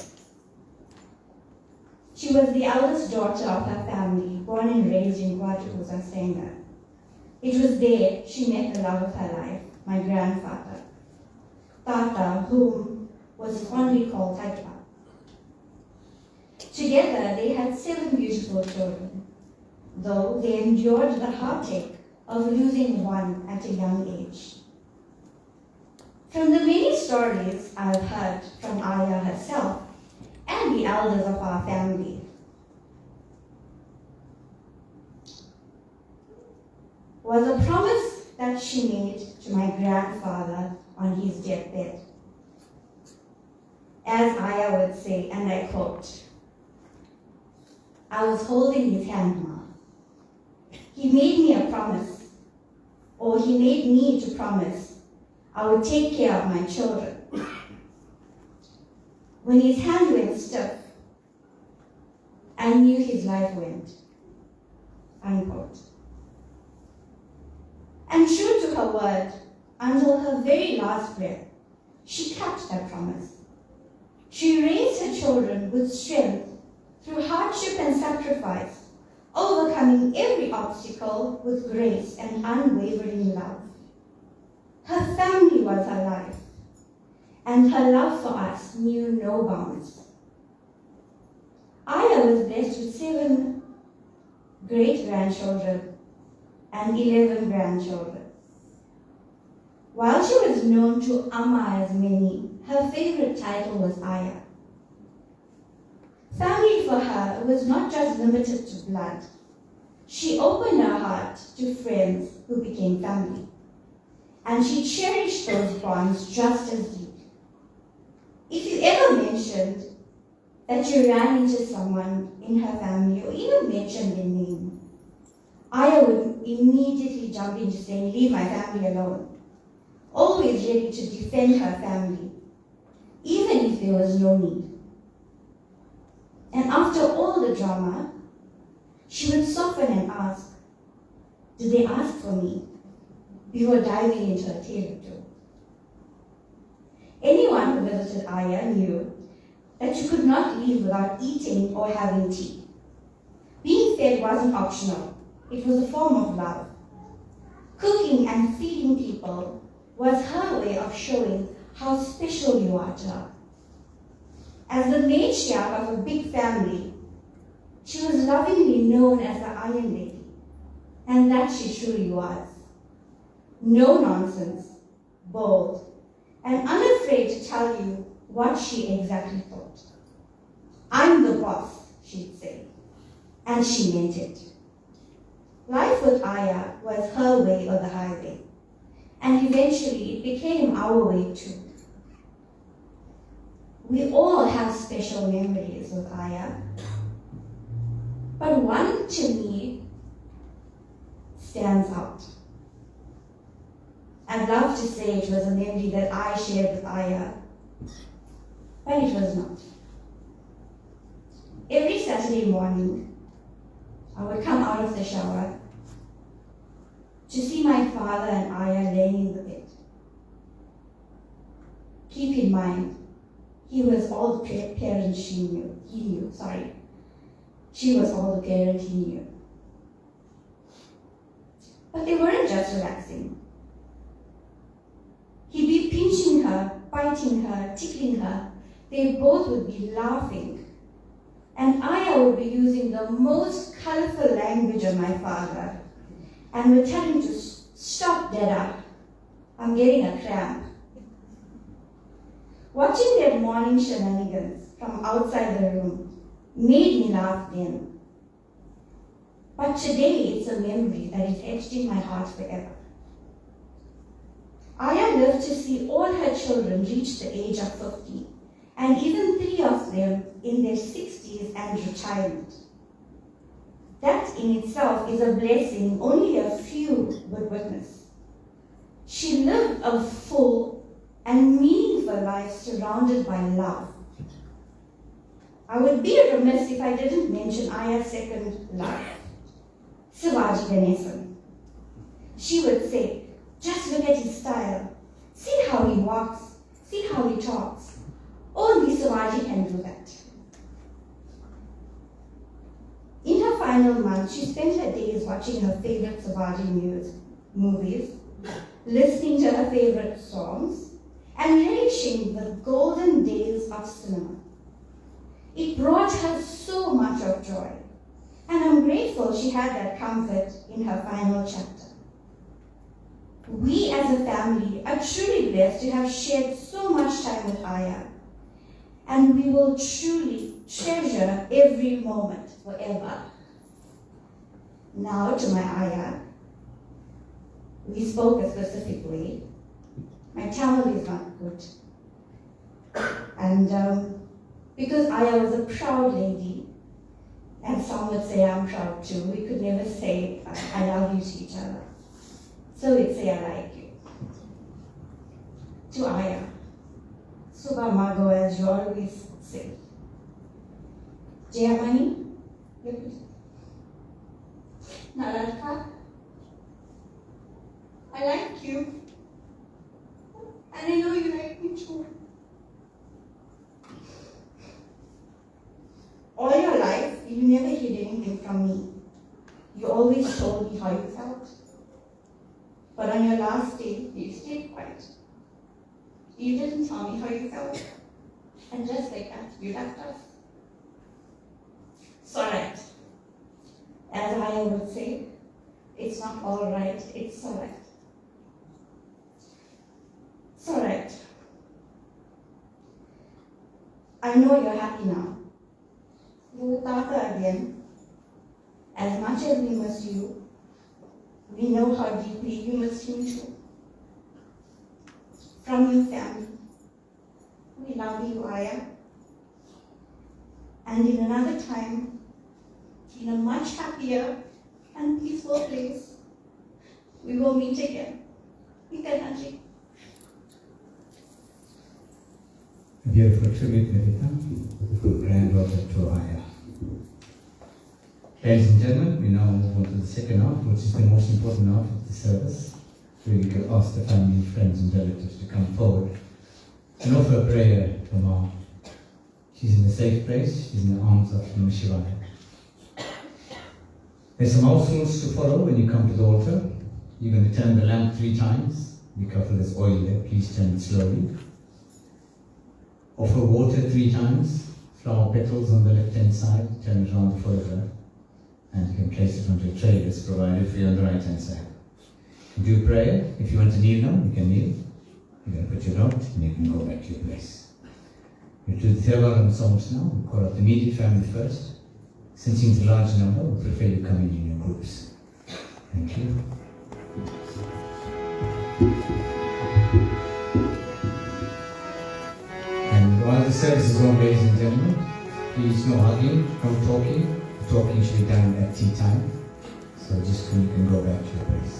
She was the eldest daughter of her family, born and raised in Guatukusa, Senga. It was there she met the love of her life, my grandfather, Tata, whom was fondly called Taitwa. Together they had 7 beautiful children, though they endured the heartache of losing one at a young age. From the many stories I've heard from Aya herself and the elders of our family, was a promise that she made to my grandfather on his deathbed. As Aya would say, and I quote, I was holding his hand, Ma. He made me a promise, or he made me to promise I would take care of my children. When his hand went stiff, I knew his life went. Unquote. And true to her word, until her very last breath, she kept that promise. She raised her children with strength through hardship and sacrifice, overcoming every obstacle with grace and unwavering love. Her family was her life, and her love for us knew no bounds. Aya was blessed with 7 great-grandchildren and 11 grandchildren. While she was known to Amma as many, her favorite title was Aya. Family for her was not just limited to blood. She opened her heart to friends who became family, and she cherished those bonds just as deep. If you ever mentioned that you ran into someone in her family or even mentioned their name, Aya would immediately jump into saying, "Leave my family alone," always ready to defend her family, even if there was no need. And after all the drama, she would soften and ask, "Did they ask for me?" before diving into a tale or two. Anyone who visited Aya knew that you could not leave without eating or having tea. Being fed wasn't optional. It was a form of love. Cooking and feeding people was her way of showing how special you are to her. As the matriarch of a big family, she was lovingly known as the Iron Lady, and that she truly was. No nonsense, bold, and unafraid to tell you what she exactly thought. "I'm the boss," she'd say, and she meant it. Life with Aya was her way or the highway, and eventually it became our way too. We all have special memories with Aya, but one to me stands out. I'd love to say it was a memory that I shared with Aya, but it was not. Every Saturday morning, I would come out of the shower to see my father and Aya laying in the bed. Keep in mind, he was all the parent she knew. She was all the parent he knew. But they weren't just relaxing. He'd be pinching her, biting her, tickling her. They both would be laughing. And Aya would be using the most colorful language of my father and would tell him to stop, Dada. I'm getting a cramp. Watching their morning shenanigans from outside the room made me laugh then. But today it's a memory that is etched in my heart forever. Aya lived to see all her children reach the age of 50, and even 3 of them in their 60s and retirement. That in itself is a blessing only a few would witness. She lived a full and meaningful life surrounded by love. I would be remiss if I didn't mention Aya's second love, Sivaji Ganesan. She would say, "Just look at his style. See how he walks. See how he talks. Only Sivaji can do that." In her final month, she spent her days watching her favorite Sivaji movies, listening to her favorite songs, and relishing the golden days of cinema. It brought her so much of joy, and I'm grateful she had that comfort in her final chapter. We as a family are truly blessed to have shared so much time with Aya, and we will truly treasure every moment forever. Now to my Aya. We spoke a specific way. My Tamil is not good. And because Aya was a proud lady, and some would say I'm proud too, we could never say I love you to each other. So we'd say I like you. to Aya. Suba Mago, as you always say. Jayamani, Naraka, I like you. And I know you like me too. All your life, you never hid anything from me. You always told me how you felt. But on your last day, you stayed quiet. You didn't tell me how you felt. And just like that, you left us. It's alright. As I would say, it's not alright, it's alright. It's alright. I know you're happy now. You will Tata again. As much as we miss you, we know how deeply you miss him too. From your family, we love you, Aya. And in another time, in a much happier and peaceful place, we will meet again. Itanaji. A beautiful tribute, Nivita, granddaughter to Aya. Ladies and gentlemen, we now move on to the second half, which is the most important half of the service, where we could ask the family, friends and relatives to come forward and offer a prayer for Ma. She's in a safe place, she's in the arms of Namah Shivaya. There's some house rules to follow when you come to the altar. You're going to turn the lamp 3 times. Be careful, there's oil there, please turn it slowly. Offer water 3 times. Flower petals on the left hand side, turn it around the photograph. And you can place it onto a tray that's provided for you on the right hand side. Do prayer. If you want to kneel now, you can kneel. You're going to put your note and you can go back to your place. We'll do the Thevaram songs now. We'll call up the immediate family first. Since it's a large number, we prefer you come in your groups. Thank you. And while the service is on, ladies and gentlemen, please no hugging, no talking. Talking should be done at tea time. So just when you can go back to your place.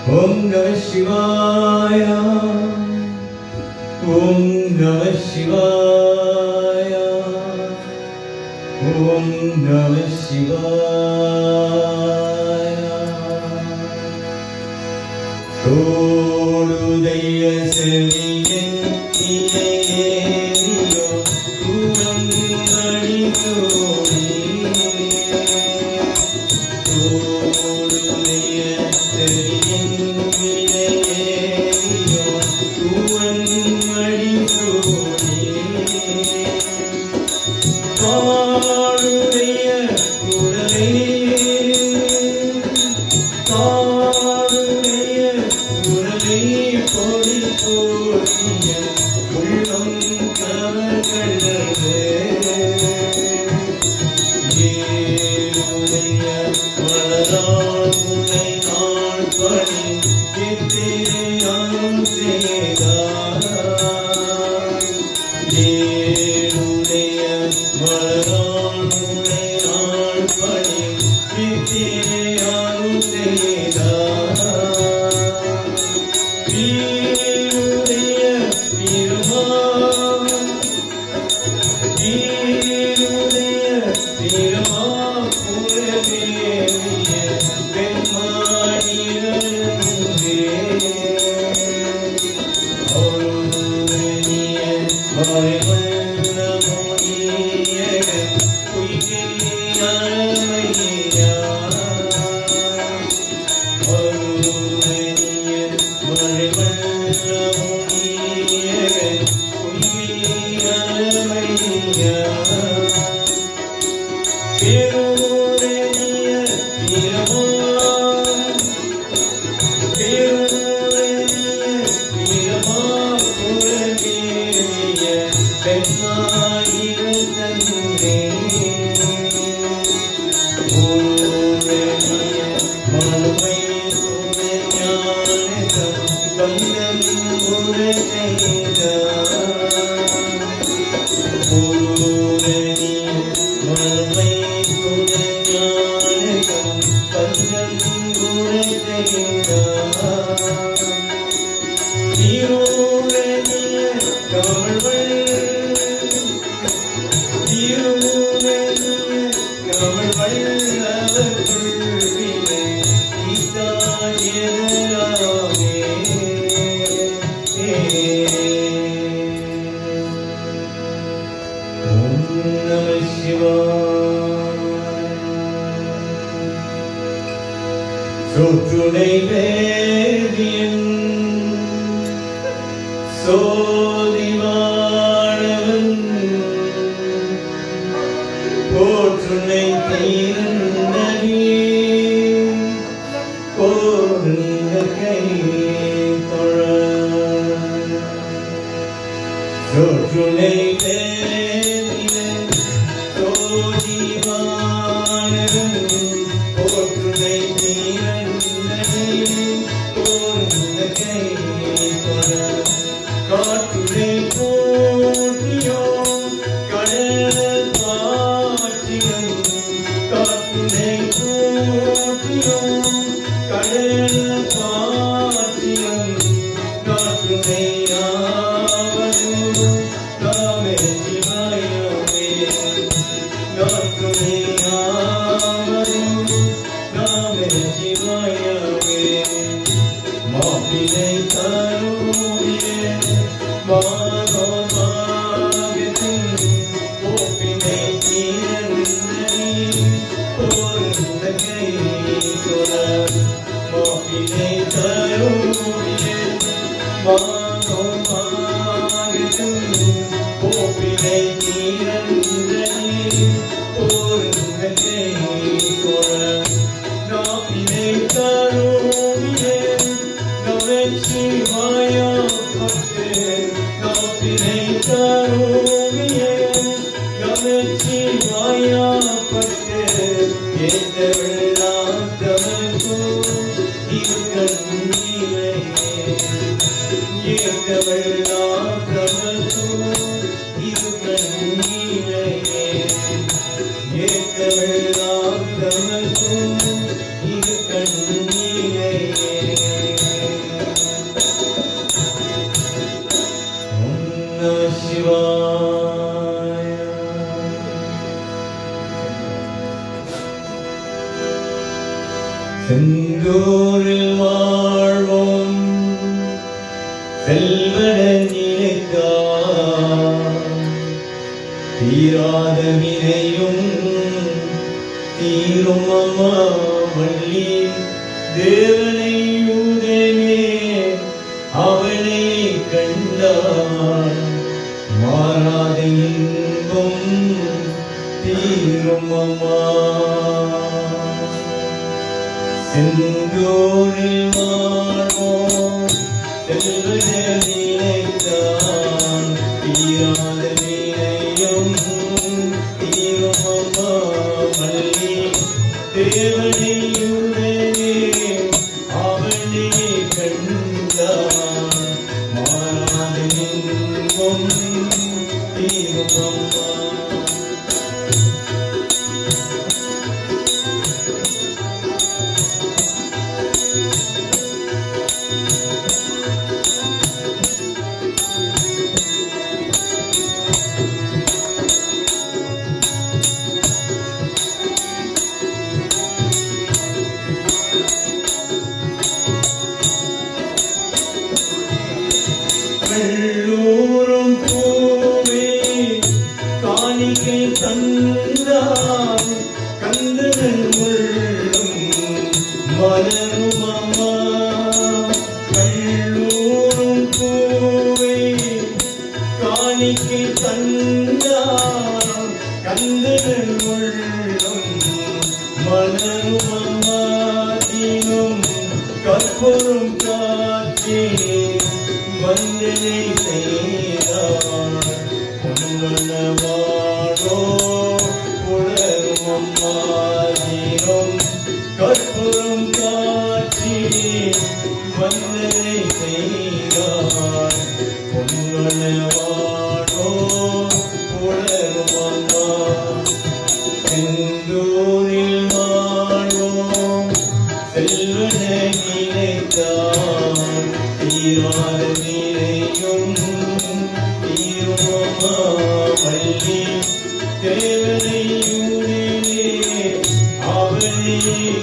Om Namah Shivaya, Om Namah Shivaya, Om Namah Shivaya. Todudaiya seviyen inayeriyo kurangadi kodi. Todudaiya seviyen inayeriyo kurangadi kodi. Todudaiya kurale. Oh சொற்றுனை வேதியன் சோதிவாழவன் போற்றுனை தீரன்னடி போருந்த கை தொழ சொற்றுனை வேதியன் சோதிவாழவன் போற்றுனை காற்றுரை போற்றியோ கடல் பாற்றியம் காற்றுரை போற்றியோ கடல் பாற்றியம் காற்றுரை ஆவதும் காமே சிவாயமே காற்றுரை ஆவதும் காமே சிவாயமே மாப்பிளை தருவியே மாகோபாகத்தின் கோப்பினை தீரன்னி போருந்த கை தொழ மாப்பிளை தருவியே மாகோபாகத்தின் கோப்பினை தீரன்னி போருந்த கை தொழ நாப்பினை தருவியே Shivaya Bhakti Kapine Karumiye Game Shivaya Bhakti Yedavela Damaku Irkanile Yedavela Damaku Irkanile Yedavela Damaku Irkanile Shivaya செந்தூரில் வாழ்வோம் செல்வடனிலைக்கா தீராத வினையும் தீரும் அம்மா வள்ளி தேவனை உதனே அவனை கண்டார் மாறாத இன்பம் தீரும் அம்மா செந்தூரில் வாழ்வோம் செல்வட நிலைத்தான் தீராத வினையும் தீரும் அம்மா வள்ளி தேவனை உடனே அவனை கண்டார் மாறாத இன்பம் தீரும் அம்மா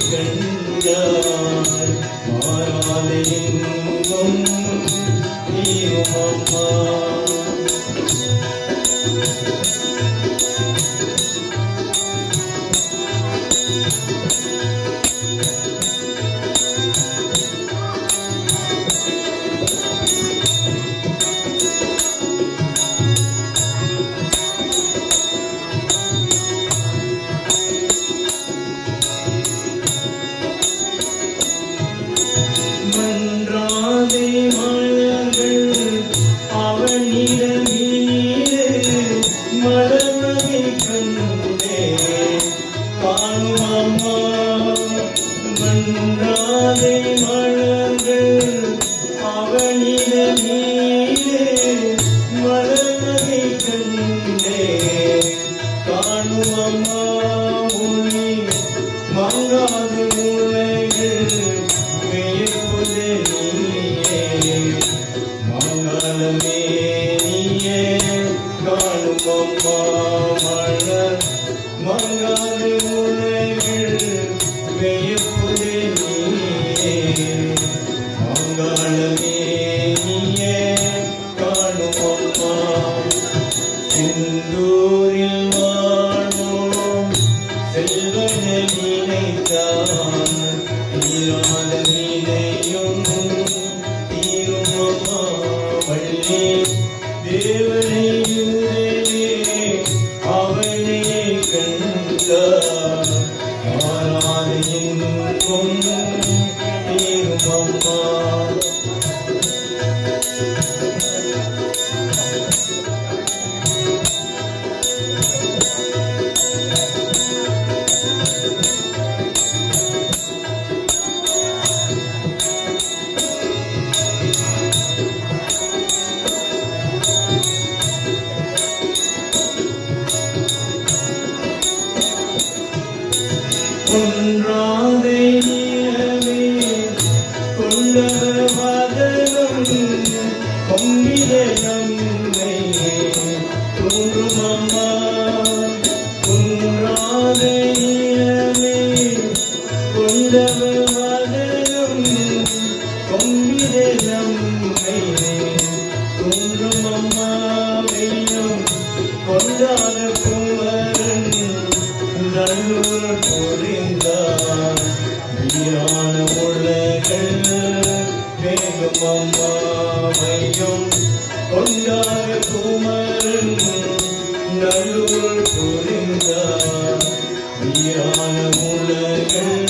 கண்டார் மாறாத இன்பம் நீரும் அம்மா. மன்றாதே மலர்கள் அவனிடமீது மலர்வகை கண்டே காணும் அம்மா. மன்றாதே மலர்கள் அவனிடமீது மலர்வகை கண்டே காணும் அம்மா. ஒளி மங்காது உலகில் மேற்புதே நீயே மங்களமே நீயே காணும் அம்மா. மலர் மங்காது உலகில் மேற்புதே நீயே மங்களமே நீயே காணும் அம்மா. செந்தூரில் வாழ்வோம் செல்வன நினைத்தான் தீராத வினையும் தீரும் அம்மா. வள்ளி தேவனையுதே அவனே கண்டார் மாறாத இன்பம் தீரும் அம்மா. ஒன்றாதே நிலவே கொண்டவர் வதனம் கொம்பிட நம்மை தோன்றும் அம்மா. ஒன்றாதே நிலவே கொண்டவர் வதனம் கொம்பிட நம்மை தோன்றும் அம்மா. வெய்யம் கொண்டாத குமரன் நல்லூர் புரிந்தார் வீரான உலகள் வேகும் அம்மா. மையம் கொண்டார குமரன் நல்லூர் புரிந்தார் வீரான உலகள்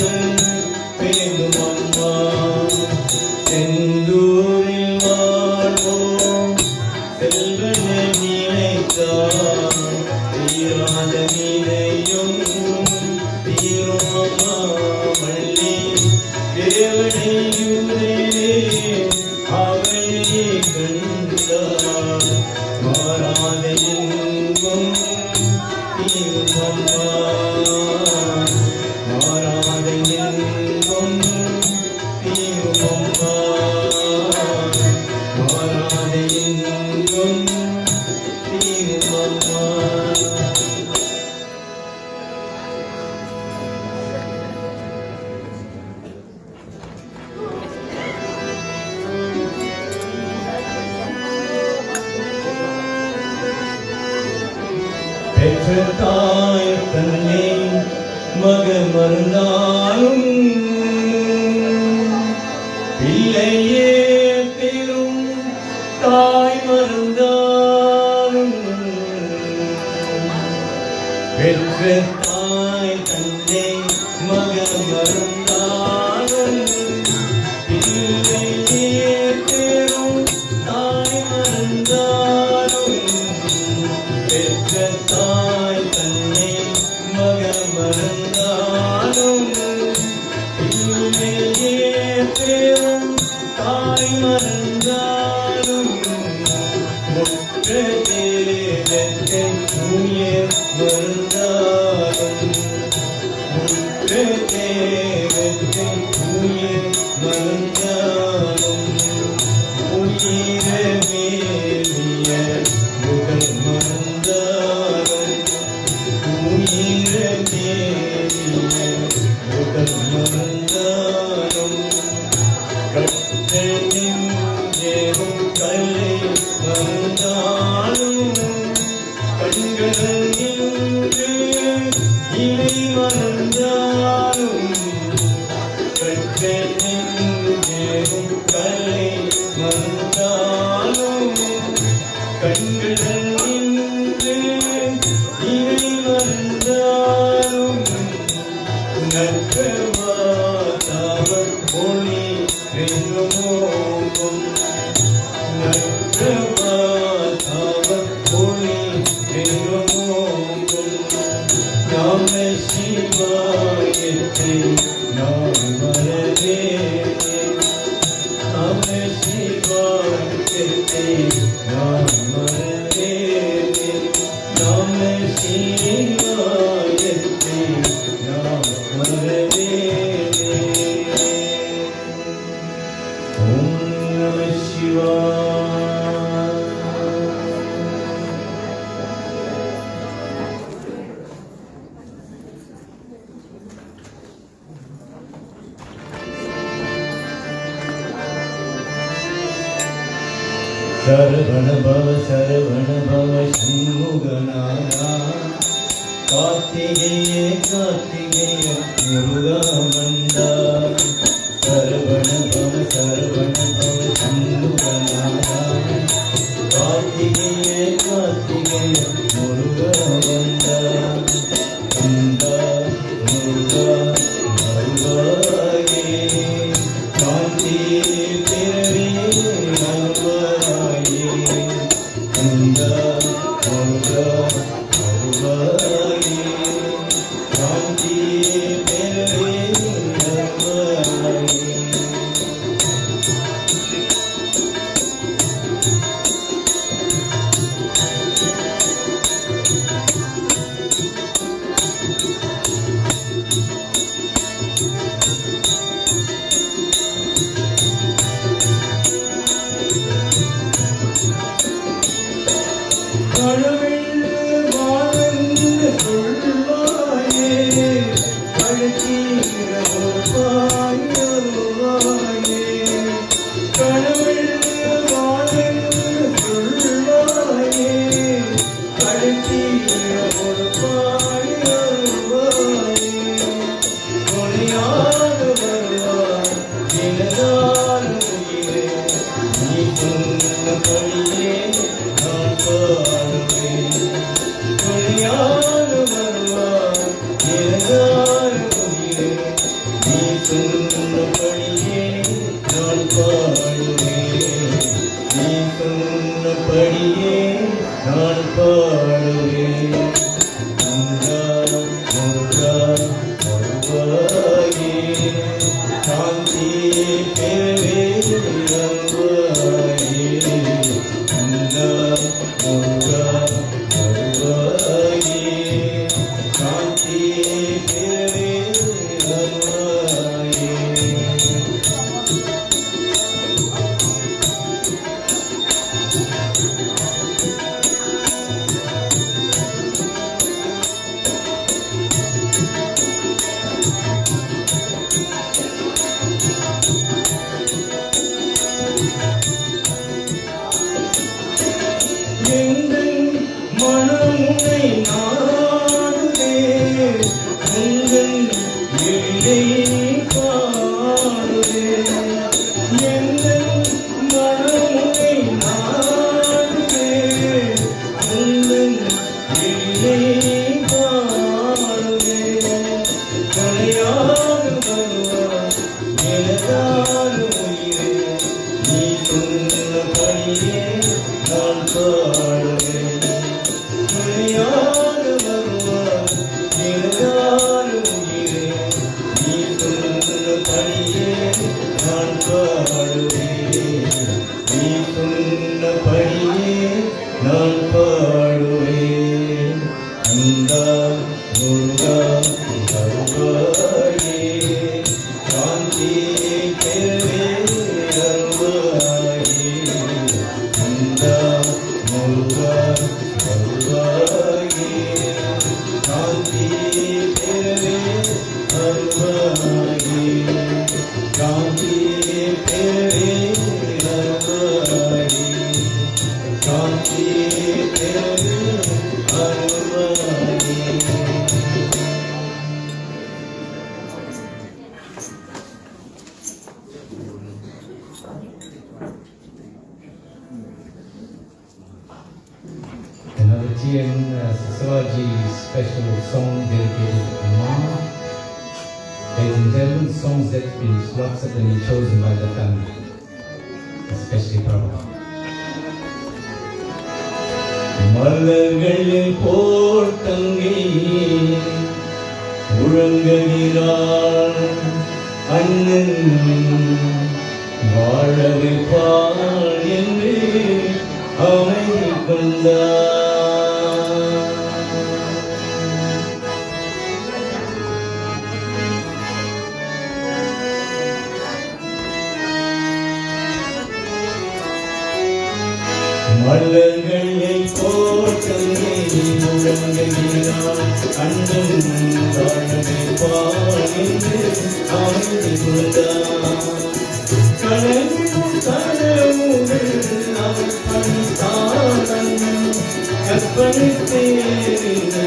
வேகும் அம்மா. செந்தூரில் வாழ்வோம் செல்வன நினைத்தார் தீராத வினையும் தீரும் அம்மா. வள்ளி தேவனையுதே அவனே கண்டார் மாறாத இன்பம் தீரும் அம்மா. மாறாத இன்பம் தீரும் அம்மா. மாறாத இன்பம் தீரும் அம்மா. பெற்ற தாய் தன்னை மகன் மறந்தாலும் பிள்ளையே பெரும் தாய் மறந்தாலும் பெற்ற தாய் தன்னை மகன் மறந்தாலும் பிள்ளையே பெரும் தாய் மறந்தாலும் பெற்ற தாய் தன்னை மகன் மறந்தாலும் பிள்ளையே பெரும் தாய் மறந்தாலும் முற்ற தேவத்தை உயிர் மறந்தாலும் முற்ற தேவத்தை உயிர் மறந்தாலும் உயிரை மேலிய புகழ் மறந்தாலும் உயிரை மேலிய புகழ் நற்றவாதாவர் ஒளி என்றுமோங்கும் நற்றவாதாவர் ஒளி என்றுமோங்கும் நாம சிவாயத்தை நான் மறவேன் நாம சிவாயத்தை நான் மறவேன் நாம சிவாயத்தை நான் மறவேன் ஓம் நம சிவாய சரவண பவ சண்முகநாதா கார்த்திகேய கார்த்திகேய முருகா மந்தா சரவண பவ சண்முகநாதா கார்த்திகேய கார்த்திகேய முருகா மந்தா மந்தா முருகா மருகாயே காந்தி பிறவி நல்வாயே மந்தா முருகா மருகாயே காந்தி பிறவி நல்வாயே கடவுள் வாழ்ந்து சொல்வாயே அழுத்தீர பாயுவாயே கடவுள் வாழ்ந்து சொல்வாயே அழுத்தீர பாயுவாயே கொலையாக வருவார் எனதான உயிரே நீ சொன்னபடியே நான் பாடுவேன் கொலையாக வருவார் எனதான உயிரே நீ சொன்னபடியே நான் பாடுவேன் நீ சொன்னபடியே நான் பாடுவேன் முருகா முருகா வருவாயே காந்தி பிறவே வருவாயே முருகா முருகா வருவாயே காந்தி பிறவே வருவாயே எங்கள் மனமுனை நாடுதே உங்கள் எழிலை பாடுதே எங்கள் மனமுனை நாடுதே உங்கள் எழிலை பாடுதே கொலையாக வருவார் எனதான உயிரே நீ சொன்னபடியே நான் பாடுவேன் துணையாக வருவார் எனதான உயிரே நீ சொன்னபடியே நான் பாடுவேன் நீ சொன்னபடியே நான் பாடுவேன் அந்தா முருகா வருவாயே காந்தி பிறவே வருவாயே அந்தா முருகா வருவாயே காந்தி பிறவே வருவாயே காந்தி பிறவே வருவாயே காந்தி பிறவே வருவாயே Another TN Savaji special song dedicated to Ma, ladies and gentlemen, songs that lots of them been chosen by the family, especially Prabhu. மலர்களில் போர் தங்கி உறங்குகிறாள் அண்ணன் வாழ வைப்பாள் என்று அமைதி கொண்டார். மலர்களை போற்றங்கே உறங்குகிறாள் அண்ணன் வாழவே பாய்ந்து அமைதி கொண்டார். கலங்கும் கனவுகள் அவள் பணித்தாள் கற்பனைத்தேரில்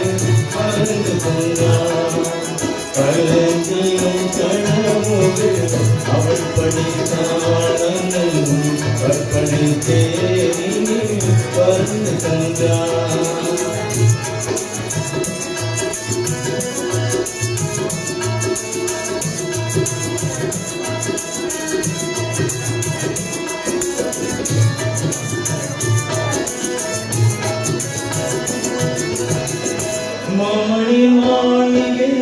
மறந்து கொண்டார். கலங்கியும் கனவுகள் அவள் படித்தாள் கற்பனைத்தேரில் மறந்து கொண்டார். மாமணி மாளிகை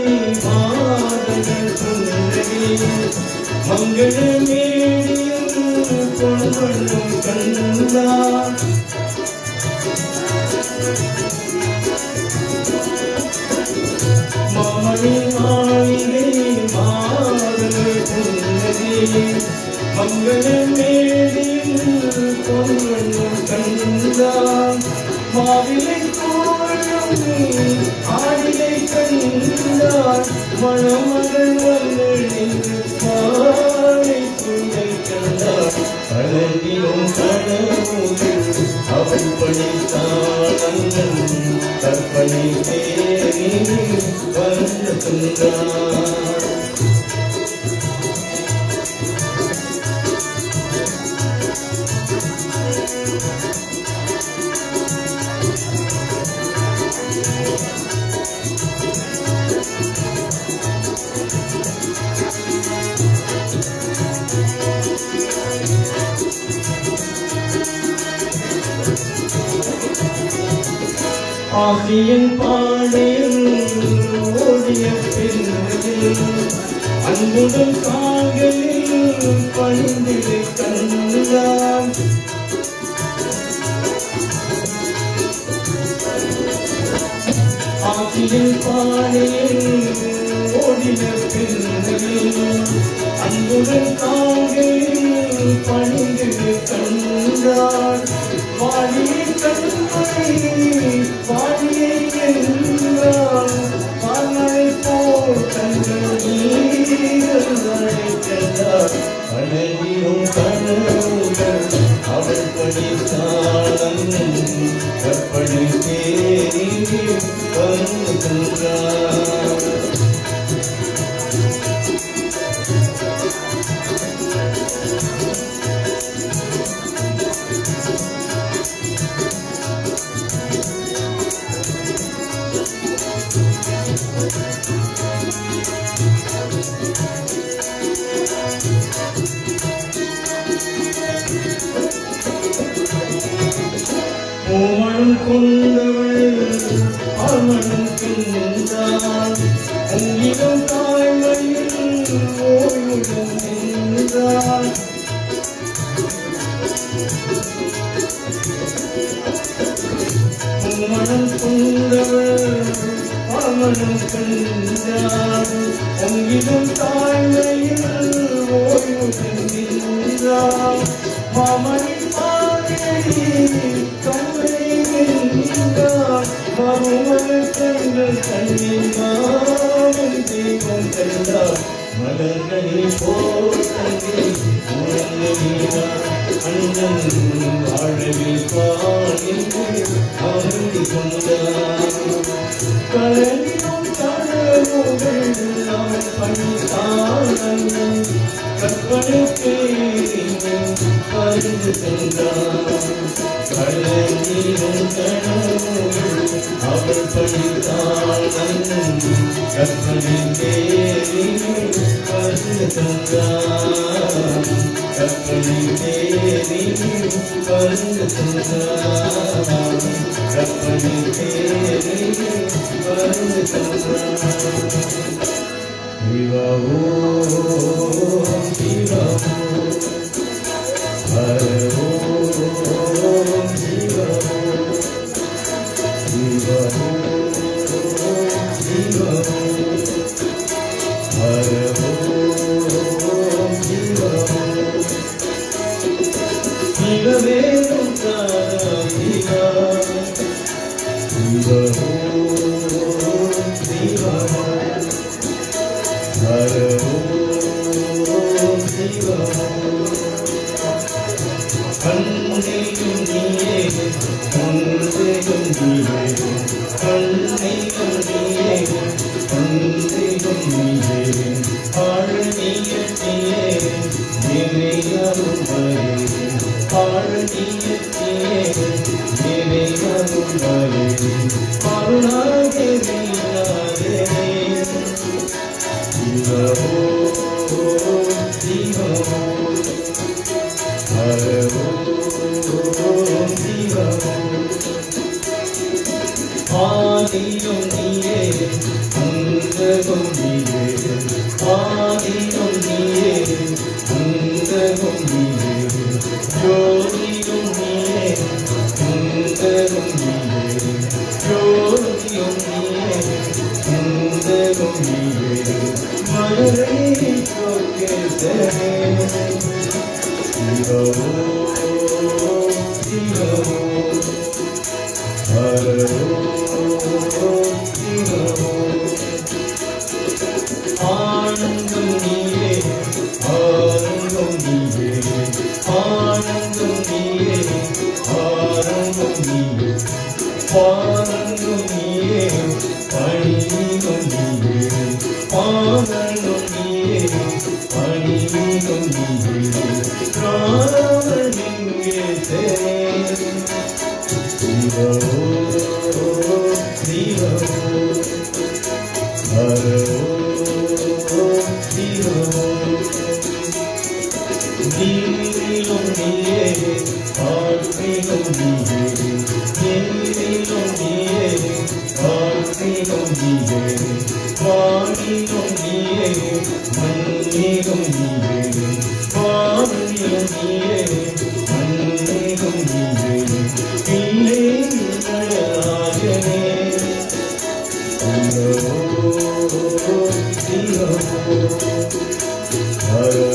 மாதங்கள் சுந்தரி மங்கள மேடியும் பொன்வண்ணும் கண்டார். மாமணி மாளிகை மாதங்கள் சுந்தரி மங்கள மேடியும் பொன்வண்ணும் கண்டார். மாவிலை ஆடிலை கண்டார் மணமகள் வந்து பாலை துணை கண்டார். கலந்திலும் கனவுகள் அவள் படித்தாள் அண்ணன் கற்பனை தேரி வந்து கொண்டார். ஆசியின் பாடையில் ஓடிய பெண்களில் அன்புடன் கால்களில் பணிந்திடு கண்டார். ஆசியின் பாடையில் ஓடிய பெண்களில் அன்புடன் கால்களில் பணிந்திடு கண்டார். வாடியை கண்மணி வாடியை என்றால் பாலை போல் கண்கள் நீரார். கனவிலும் கனவுகள் அவள் படித்தாள் கற்பனை தேரி வந்து கொண்டார். பூமணம் கொண்டவள் ஆமணம் கின்றாள் உங்கிடம் தாய்மையில் ஓய்வுடன் நின்றாள். பூமணம் கொண்டவள் ஆமணம் கின்றாள் உங்கிடம் தாய்மையில் ஓய்வுடன் நின்றாள். மாமணி மலர்களில் போட்டங்கே உறங்குகிறார் அண்ணன் வாழவே பாடிந்து அமைதி கொண்டார். கலங்கிடும் கனவுகள் அவள் பணித்தாள் அண்ணன் கற்பனை தேரி பறந்து சென்றான். கள்ளநீரும் கனவும் அவள் படித்தாள் கற்பனை தேரில் பறந்து சென்றான். கற்பனை தேரில் பறந்து சென்றான். கற்பனை தேரில் பறந்து சென்றான். சிவோ சிவோ ஹரோ சிவோ சிவோ சிவோ ஹரோ சிவோ சிவவே சிவா சிவோ சிவோ கண்ணையும் நீயே கண்ணையும் நீயே கண்ணையும் நீயே கண்ணையும் நீயே ஆழனியத்தியே நினையாருமாயே ஆழனியத்தியே நினையாருமாயே அருளாகே நீயாரே சிவோ சிவோ ஹரோ சிவோ ஆதியும் நீயே அந்தகும் நீயே ஆதியும் நீயே அந்தகும் நீயே ஜோதியும் நீயே அந்தகும் நீயே ஜோதியும் நீயே அந்தகும் நீயே மதுரை சொக்கே சிவோ சிவோ ஹரோ சிவோ ஆனந்தம் நீயே ஆனந்தம் நீயே ஆனந்தம் நீயே ஆனந்தம் நீயே ஆனந்தம் நீயே பணிகம் நீயே ஆனந்தம் நீயே பணிகம் நீயே ராமன் இங்கே சிவோ சிவோ ஹரோ சிவோ நீரிலும் நீயே ஆத்மீகம் நீயே நீரிலும் நீயே ஆத்மீகம் நீயே வானிலும் நீயே மன்னிகம் நீயே வானிலும் நீயே மன்னிகம் நீயே பிள்ளை நடராஜனே ஹரோ சிவோ ஹரோ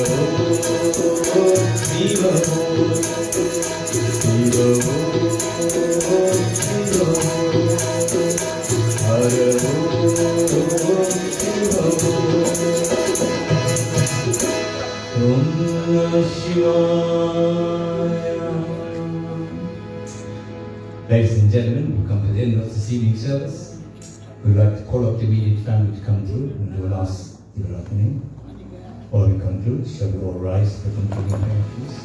சிவோ சிவோ சிவோ ஹரோ சிவோ ஓம் நமः சிவாய. Ladies and gentlemen, we've come to the end of this evening service. We'd like to call up the immediate family to come through and do a last evening. Or we conclude, shall we all rise for concluding prayer, please?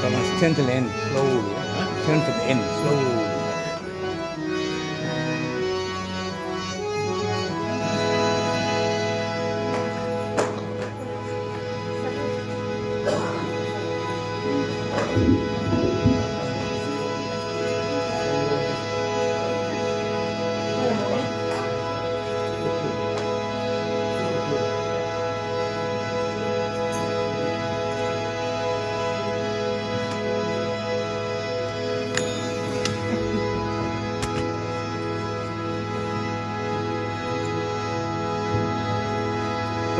Come on, turn to the end slowly. Turn to the end slowly.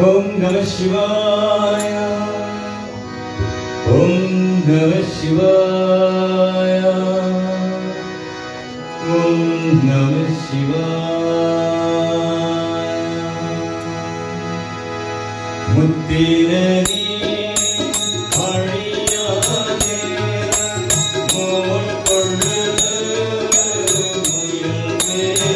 Om Namah Shivaya. Om Namah Shivaya. Om Namah Shivaya. Muttinari Hariyane Mol Kollu Muyal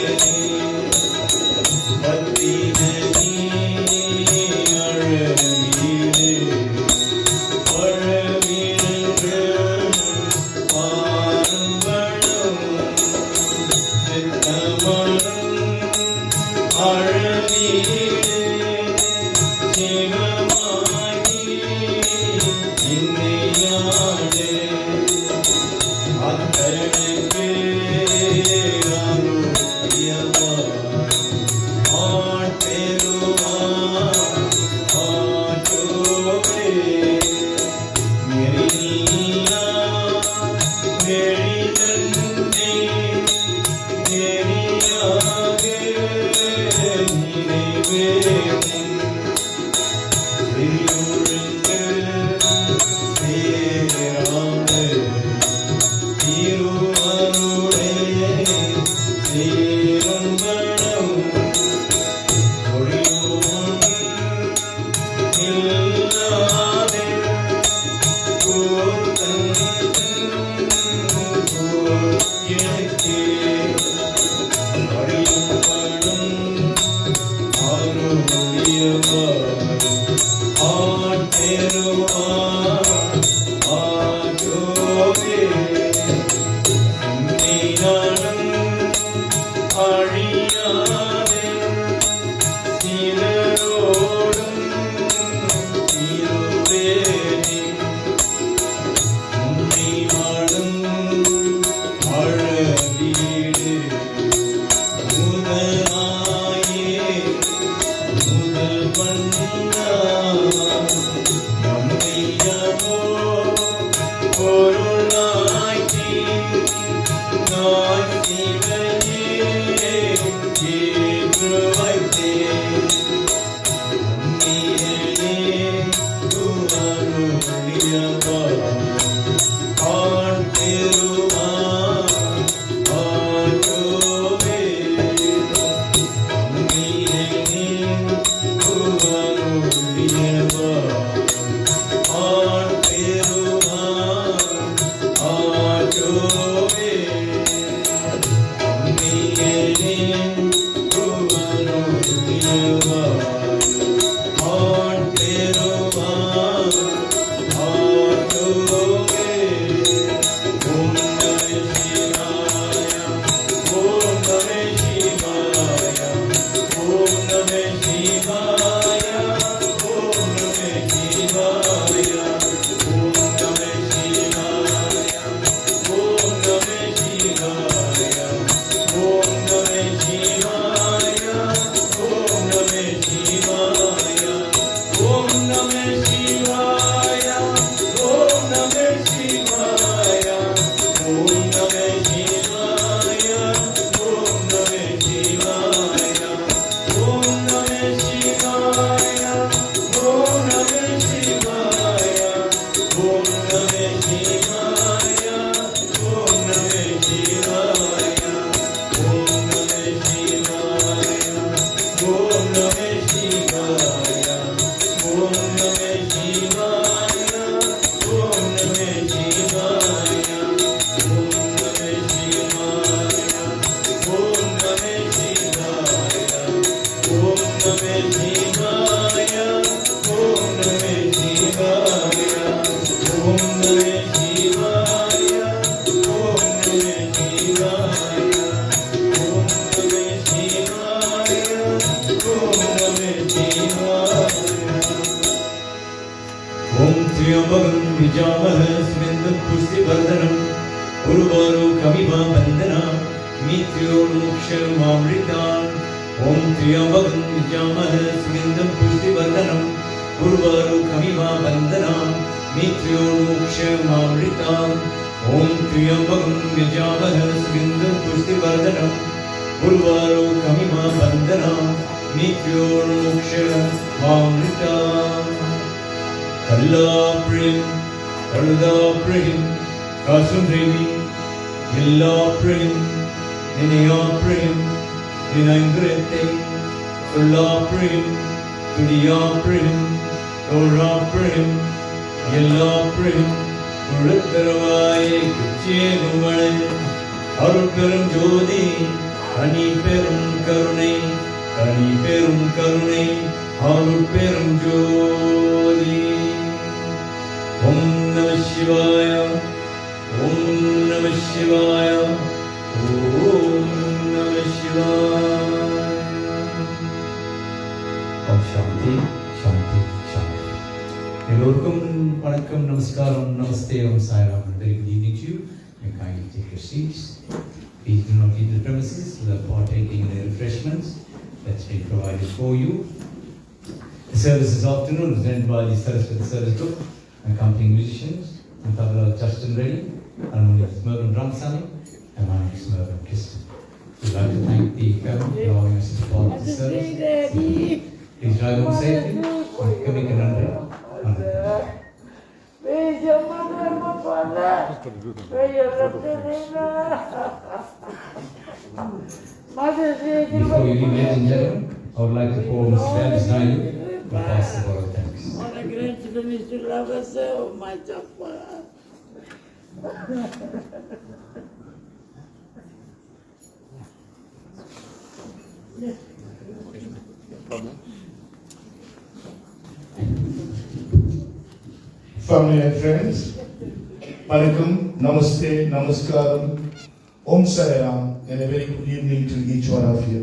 यजामः सुगन्धं पुष्टिवर्धनम् उर्वारुकमिव बन्धनान् मित्र्योर्मुक्षमामृतान् ॐ त्र्यम्बकं यजामः सुगन्धं पुष्टिवर्धनम् उर्वारुकमिव बन्धनान् मित्र्योर्मुक्षमामृतान् ॐ त्र्यम्बकं यजामः सुगन्धं पुष्टिवर्धनम् उर्वारुकमिव बन्धनान् मित्र्योर्मुक्षमामृतान् कल्लाप्रियं करुदाप्रियं कासुन्द्रेवी इल्लाप्रियं निनयाप्रियं निनङ्ग्रते सुल्लाप्रियं तुडियाप्रियं तोराप्रियं इल्लाप्रियं उरुत्तरवाय कुच्चेनुमळे अरुट्पेरुं जोதி கனி பெரும் கருணை அருட்பெரும் ஜோதி ஓம் நம சிவாய ஓம் நம சிவாய ஓம் நம சிவாய ஓம் சாந்தி சாந்தி சாந்தி எல்லோருக்கும் வணக்கம் நமஸ்காரம் நமஸ்தே ஓம் Sairam very good evening to you. You can kindly take your seats. Please do not leave the premises without partaking in the refreshments that's been provided for you. The service this afternoon is led by the Saraswati Service Group, accompanying musicians, and tabla Justin Reddy, harmonious Mervyn Ramsamy, and my name is Mervyn Kristen. We'd like to thank the family for allowing us to be part of the service. Please drive home safely, and come in and Before you leave, ladies and gentlemen, I would like to call Mr. Davis Naidu to pass the word of thanks. Family and friends, Vanakkam, Namaste, Namaskaram, Om Sai Ram, and a very good evening to each one of you.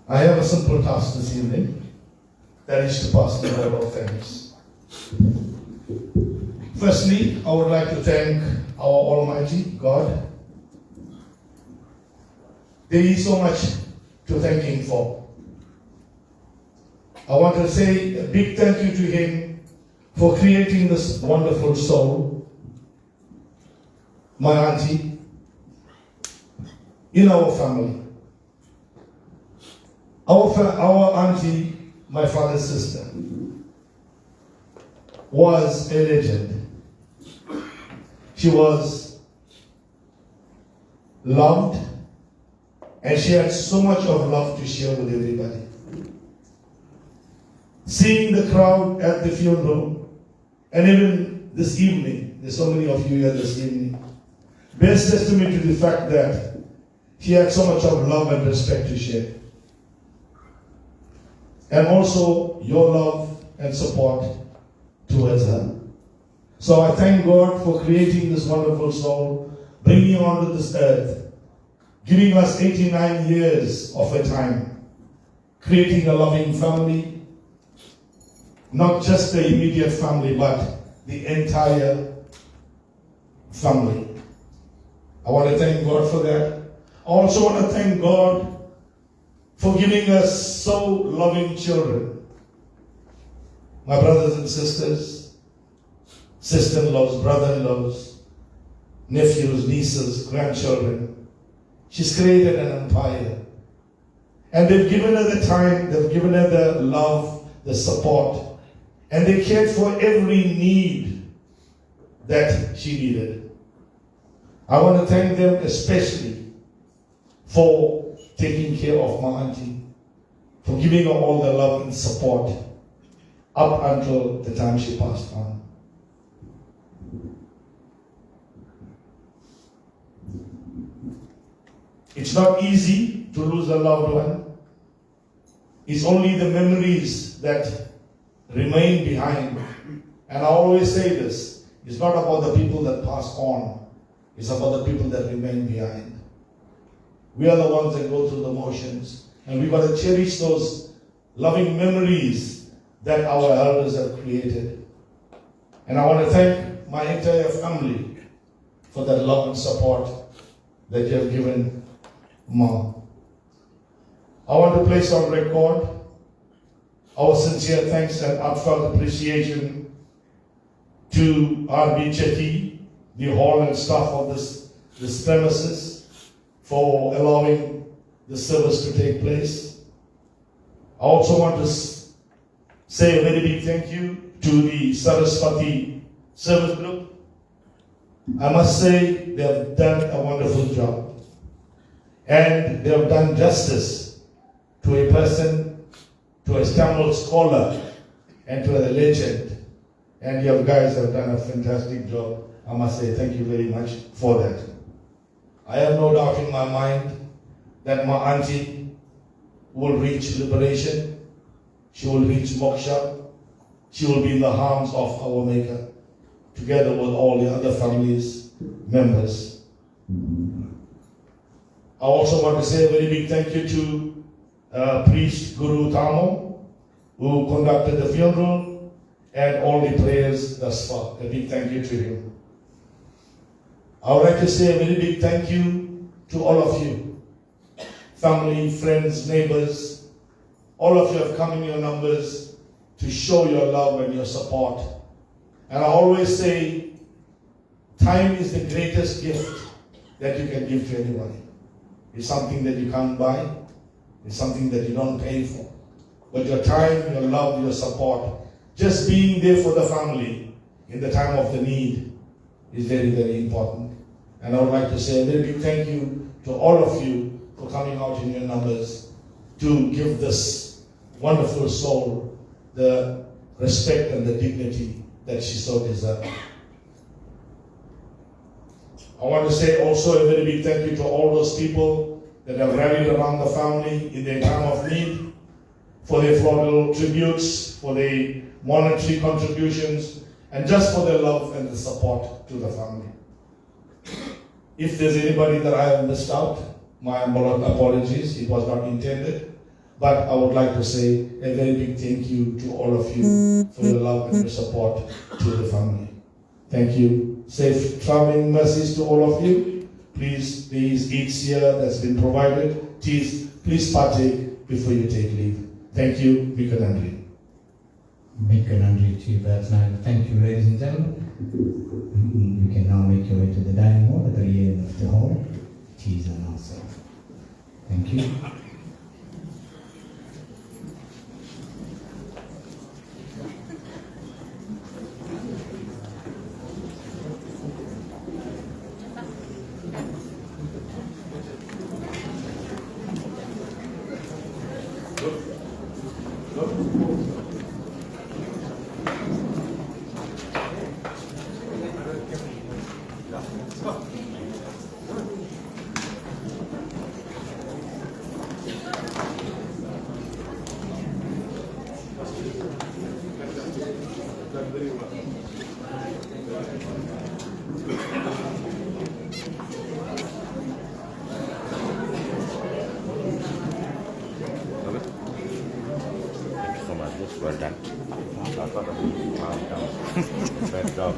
I have a simple task this evening, that is to pass the word of thanks. Firstly, I would like to thank our Almighty God. There is so much to thank Him for. I want to say a big thank you to Him for creating this wonderful soul, my auntie, in our family. Our auntie, my father's sister, was a legend. She was loved, and she had so much of love to share with everybody. Seeing the crowd at the funeral, and even this evening, there's so many of you here this evening, bears testimony to the fact that she had so much of love and respect to share. And also your love and support towards her. So I thank God for creating this wonderful soul, bringing her onto this earth, giving us 89 years of her time, creating a loving family, not just the immediate family, but the entire family. I want to thank God for that. I also want to thank God for giving us so loving children. My brothers and sisters, sister-in-laws, brother-in-laws, nephews, nieces, grandchildren. She's created an empire. And they've given her the time, they've given her the love, the support, and they cared for every need that she needed. I want to thank them especially for taking care of my auntie, for giving her all the love and support up until the time she passed on. It's not easy to lose a loved one. It's only the memories that remain behind. And I always say this, it's not about the people that pass on, it's about the people that remain behind. We are the ones that go through the motions, and we've got to cherish those loving memories that our elders have created. And I want to thank my entire family for that love and support that you have given Ma. I want to place on record our sincere thanks and heartfelt appreciation to R.B. Chetty, the hall and staff of this premises, for allowing the service to take place. I also want to say a very big thank you to the Saraswati service group. I must say they have done a wonderful job, and they have done justice to a person, to a Tamil scholar, and to a legend. And you guys have done a fantastic job. I must say thank you very much for that. I have no doubt in my mind that my auntie will reach liberation. She will reach moksha. She will be in the arms of our Maker, together with all the other families, members. I also want to say a very big thank you to Priest Guru Tamo, who conducted the funeral and all the prayers thus far. A big thank you to him. I would like to say a very big thank you to all of you, family, friends, neighbors. All of you have come in your numbers to show your love and your support. And I always say, time is the greatest gift that you can give to anybody. It's something that you can't buy. It's something that you don't pay for. But your time, your love, your support, just being there for the family in the time of the need is very, very important. And I would like to say a very big thank you to all of you for coming out in your numbers to give this wonderful soul the respect and the dignity that she so deserves. I want to say also a very big thank you to all those people that have rallied around the family in their time of need, for their floral tributes, for their monetary contributions, and just for their love and the support to the family. If there's anybody that I have missed out, my apologies, it was not intended. But I would like to say a very big thank you to all of you for your love and your support to the family. Thank you. Safe traveling message to all of you. Please, these eats here that's been provided, please partake before you take leave. Thank you. Mika Nandri. Mika Nandri to you, Bharatanagar. Thank you, ladies and gentlemen. You can now make your way to the dining hall at the rear end of the hall. Teas are now served. Thank you. Well done. Bad job.